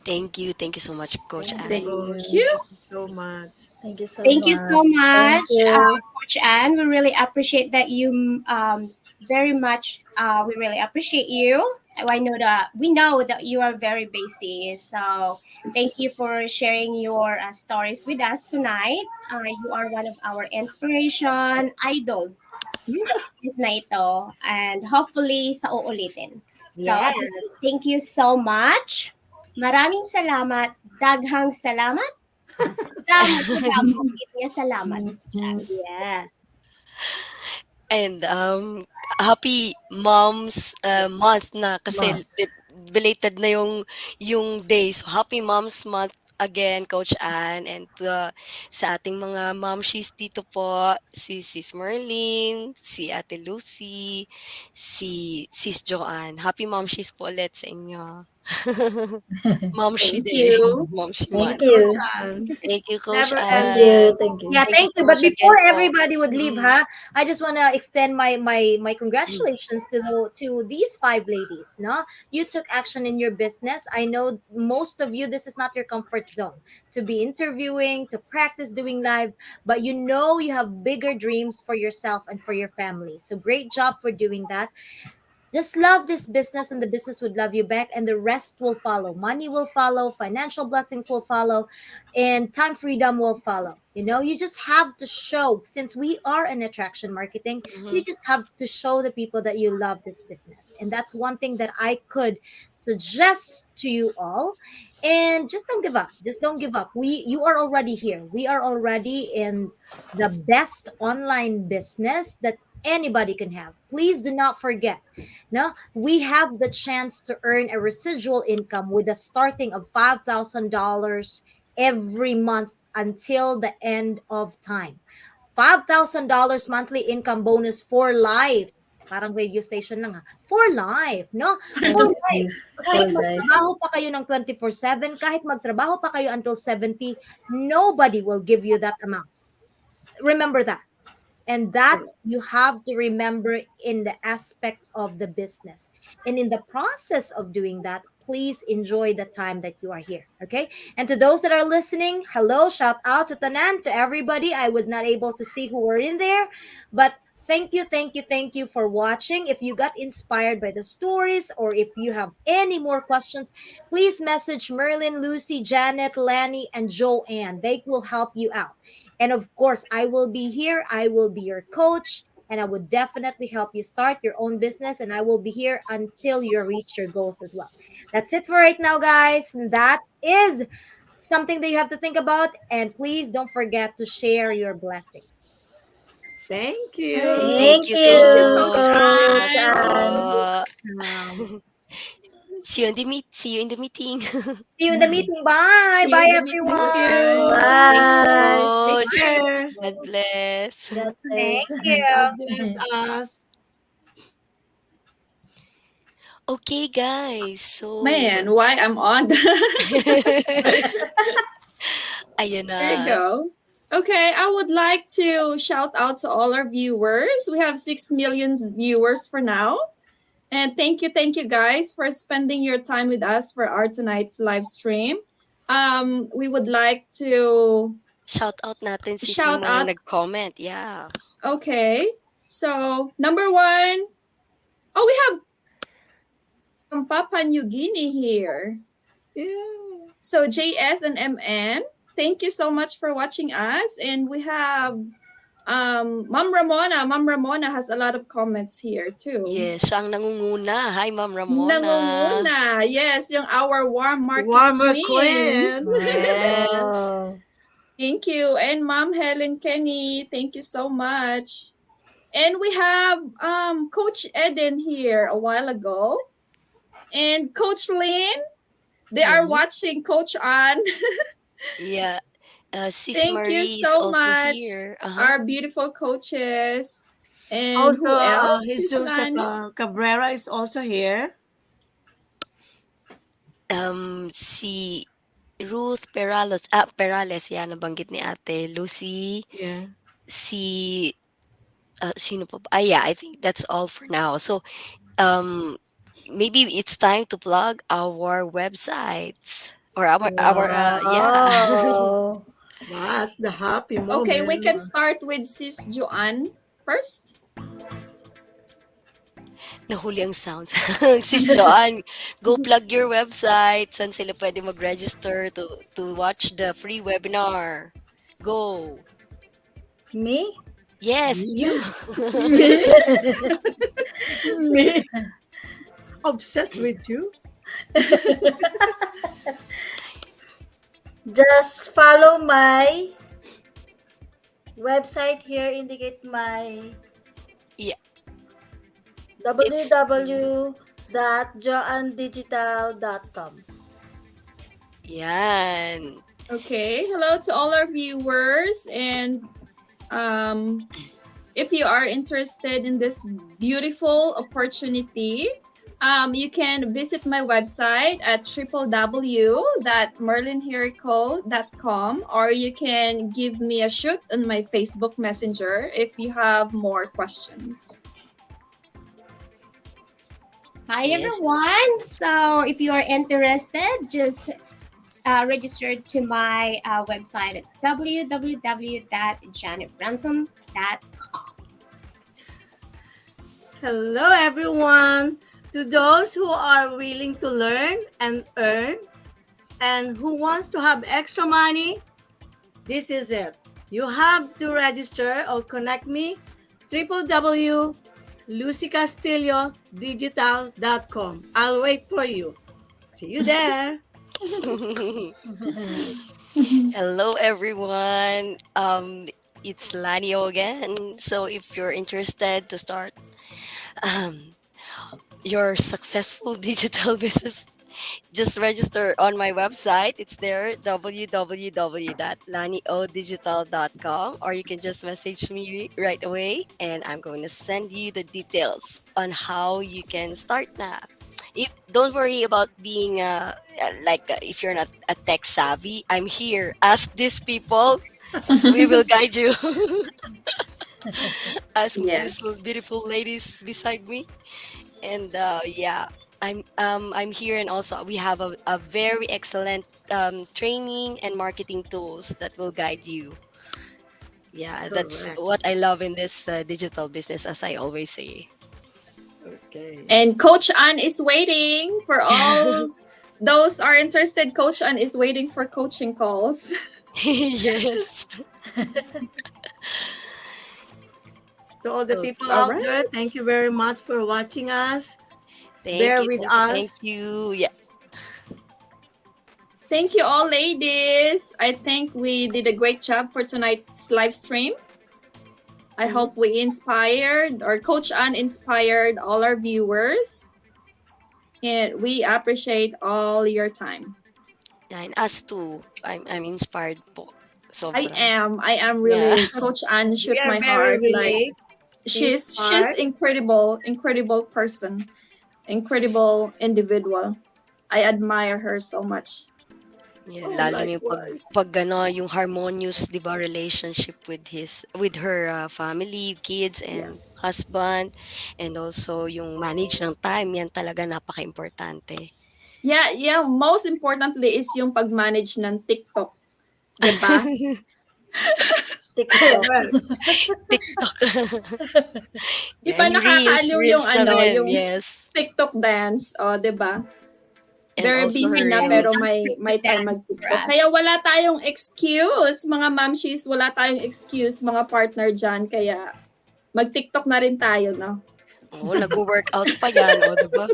Thank you so much, Coach Thank Anne. Thank you. you. Thank you so much. Thank you so Thank you so much. Thank much, you. Coach Anne. We really appreciate that you very much. We really appreciate you. I know that we know that you are very busy. So thank you for sharing your stories with us tonight. You are one of our inspiration, idol sa business na ito. And hopefully sa uulitin. So again, Yes. thank you so much. Maraming salamat. Daghang salamat. Damo sa damo. Gid nga salamat, Coach Ann. Yes. And happy Moms Month na kasi Much. belated na yung day. So happy Moms Month again, Coach Anne, and sa ating mga momshies dito po, si Sis Merlin, si Ate Lucy, si Sis Joanne. Happy momshies po ulit sa inyo. Momshi Thank Day, you. Momshi Thank Month. Coach you. Ann. Thank you, Coach Never Thank ending. you. Anne. Thank you. Yeah, Thank you thank so you. But much again before po. everybody would leave, Mm. huh? I just wanna extend my congratulations to these five ladies. No, you took action in your business. I know most of you, this is not your comfort zone to be interviewing, to practice doing live, but you know you have bigger dreams for yourself and for your family. So great job for doing that. Just love this business and the business would love you back, and the rest will follow. Money will follow, financial blessings will follow, and time freedom will follow. You just have to show, since we are an attraction marketing, you Mhm. just have to show the people that you love this business. And that's one thing that I could suggest to you all. And just don't give up. Just don't give up. You are already here. We are already in the best online business that anybody can have. Please do not forget, no, we have the chance to earn a residual income with a starting of $5,000 every month until the end of time. $5,000 monthly income bonus for life. Parang radio station lang, ha. For life, no? For For life. life. Kahit For life. magtrabaho pa kayo ng 24/7, kahit magtrabaho pa kayo until 70, nobody will give you that amount. Remember that. And that you have to remember in the aspect of the business. And in the process of doing that, please enjoy the time that you are here. Okay. And to those that are listening, hello, shout out to Tanan, to everybody. I was not able to see who were in there, but thank you, thank you, thank you for watching. If you got inspired by the stories, or if you have any more questions, please message Merlin, Lucy, Janet, Lanny, and Joanne. They will help you out. And of course, I will be here. I will be your coach, and I would definitely help you start your own business. And I will be here until you reach your goals as well. That's it for right now, guys. That is something that you have to think about. And please don't forget to share your blessings. Thank Hey, you. Thank Thank you, thank you, you, Coach Coach. Coach Salamat Anne. Anne. po. Um, See you in the meeting. See you in the meeting. Bye. see you Bye, in the meeting, Thank everyone. you. guys. Thank you, Bye. Take Coach. care. God bless. God Thank bless. you. God bless us. Okay, guys. So, Man, why I'm on? ayan There you na. go. Okay, I would like to shout out to all our viewers. We have 6 million viewers for now. And thank you guys for spending your time with us for our tonight's live stream. We would like to Shout out natin yung shout mga out. nag-comment. Yeah. Okay, so number one, oh, we have from Papua New Guinea here. Yeah. So JS and MN, thank you so much for watching us. And we have Mom Ramona. Mom Ramona has a lot of comments here too. Yes, siya ang nangunguna. Hi, Ma'am Ramona. Nangunguna. Yes, yung our warm market Warmer queen. Queen. Yes. Wow. Thank you. And Mom Helen Kenny, thank you so much. And we have Coach Eden here a while ago. And Coach Lynn, they are Mhm. watching Coach Ann. Yeah. Sis Thank you Marie is so also much, here. Uh-huh. our beautiful coaches. And Also, who else, Sis Jesus Lani? Cabrera is also here. Si Ruth Perales, yan, nabanggit ni Ate Lucy. Yeah. Si, sino pa ba? Yeah, I think that's all for now. So, um, maybe it's time to plug our websites or our yeah. Wow. What the happy Okay, we moment. can start with Sis Joanne first. Nahuli ang sounds. Sis Joanne, go plug your website. Saan sila pwede mag-register to watch the free webinar? Go. Me? Yes, you. Me? Me? Me? Obsessed with you? Just follow my website here. Indicate my Yeah, it's www.joandigital.com. yan. Okay, hello to all our viewers. And if you are interested in this beautiful opportunity, you can visit my website at www.merlinherico.com, or you can give me a shoot on my Facebook Messenger if you have more questions. Hi Yes. everyone. So if you are interested, just register to my website at www.janetransom.com. Hello, everyone. To those who are willing to learn and earn and who wants to have extra money, this is it. You have to register or connect me www.lucycastillodigital.com. I'll wait for you. See you there. Hello, everyone. It's Lanio again. So, if you're interested to start um, your successful digital business, just register on my website. It's there, www.laniodigital.com, or you can just message me right away, and I'm going to send you the details on how you can start now. If don't worry about being if you're not a tech savvy, I'm here. Ask these people. We will guide you. Ask these Yes. beautiful ladies beside me, and yeah, I'm here, and also we have a very excellent training and marketing tools that will guide you. Yeah, that's Correct. what I love in this digital business, as I always say. Okay. And Coach Ann is waiting for all those are interested. Coach Ann is waiting for coaching calls. Yes. To all the Okay. people All out right. there, thank you very much for watching us. Thank Bear you. with Thank you. Thank us. you. Yeah. Thank you all, ladies. I think we did a great job for tonight's live stream. I hope we inspired, or Coach Ann inspired all our viewers. And we appreciate all your time. And us too. I'm inspired po. I Sobra. am. I am Yeah. really Coach Ann We shoot are my very heart. Like relate, she's inspired. incredible person. Incredible individual. I admire her so much. Yeah, Oh, lalo na yung likewise. pag ano, yung harmonious, 'di ba, relationship with her family, kids and Yes. husband, and also yung manage ng time, yan talaga napaka-importante. Yeah, most importantly is yung pag-manage ng TikTok. 'Di ba? TikTok. Correct. TikTok. Di Yeah, ba yung reels, nakakaaliw yung reels na rin, yung yes. TikTok dance, o 'di ba? And They're also busy her na Very pero reels. may time dance for mag-TikTok. us. Kaya wala tayong excuse, mga mamshies, wala tayong excuse, mga partner dyan. Kaya mag-TikTok na rin tayo, no? Oo, nagwo-workout pa yan, o, 'di ba?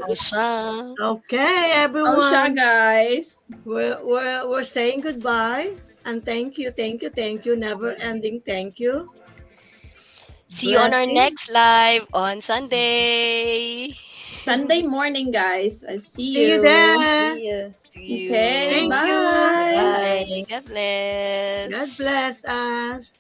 O siya. Okay, Oh, siya, everyone. guys. We're saying goodbye. And thank you, thank you, thank you. Never ending thank you. See you on our Blessing. next live on Sunday. Sunday morning, guys. I see See you you. there. See you. See Okay, you. Thank you. bye. Bye. Bye. God bless. God bless us.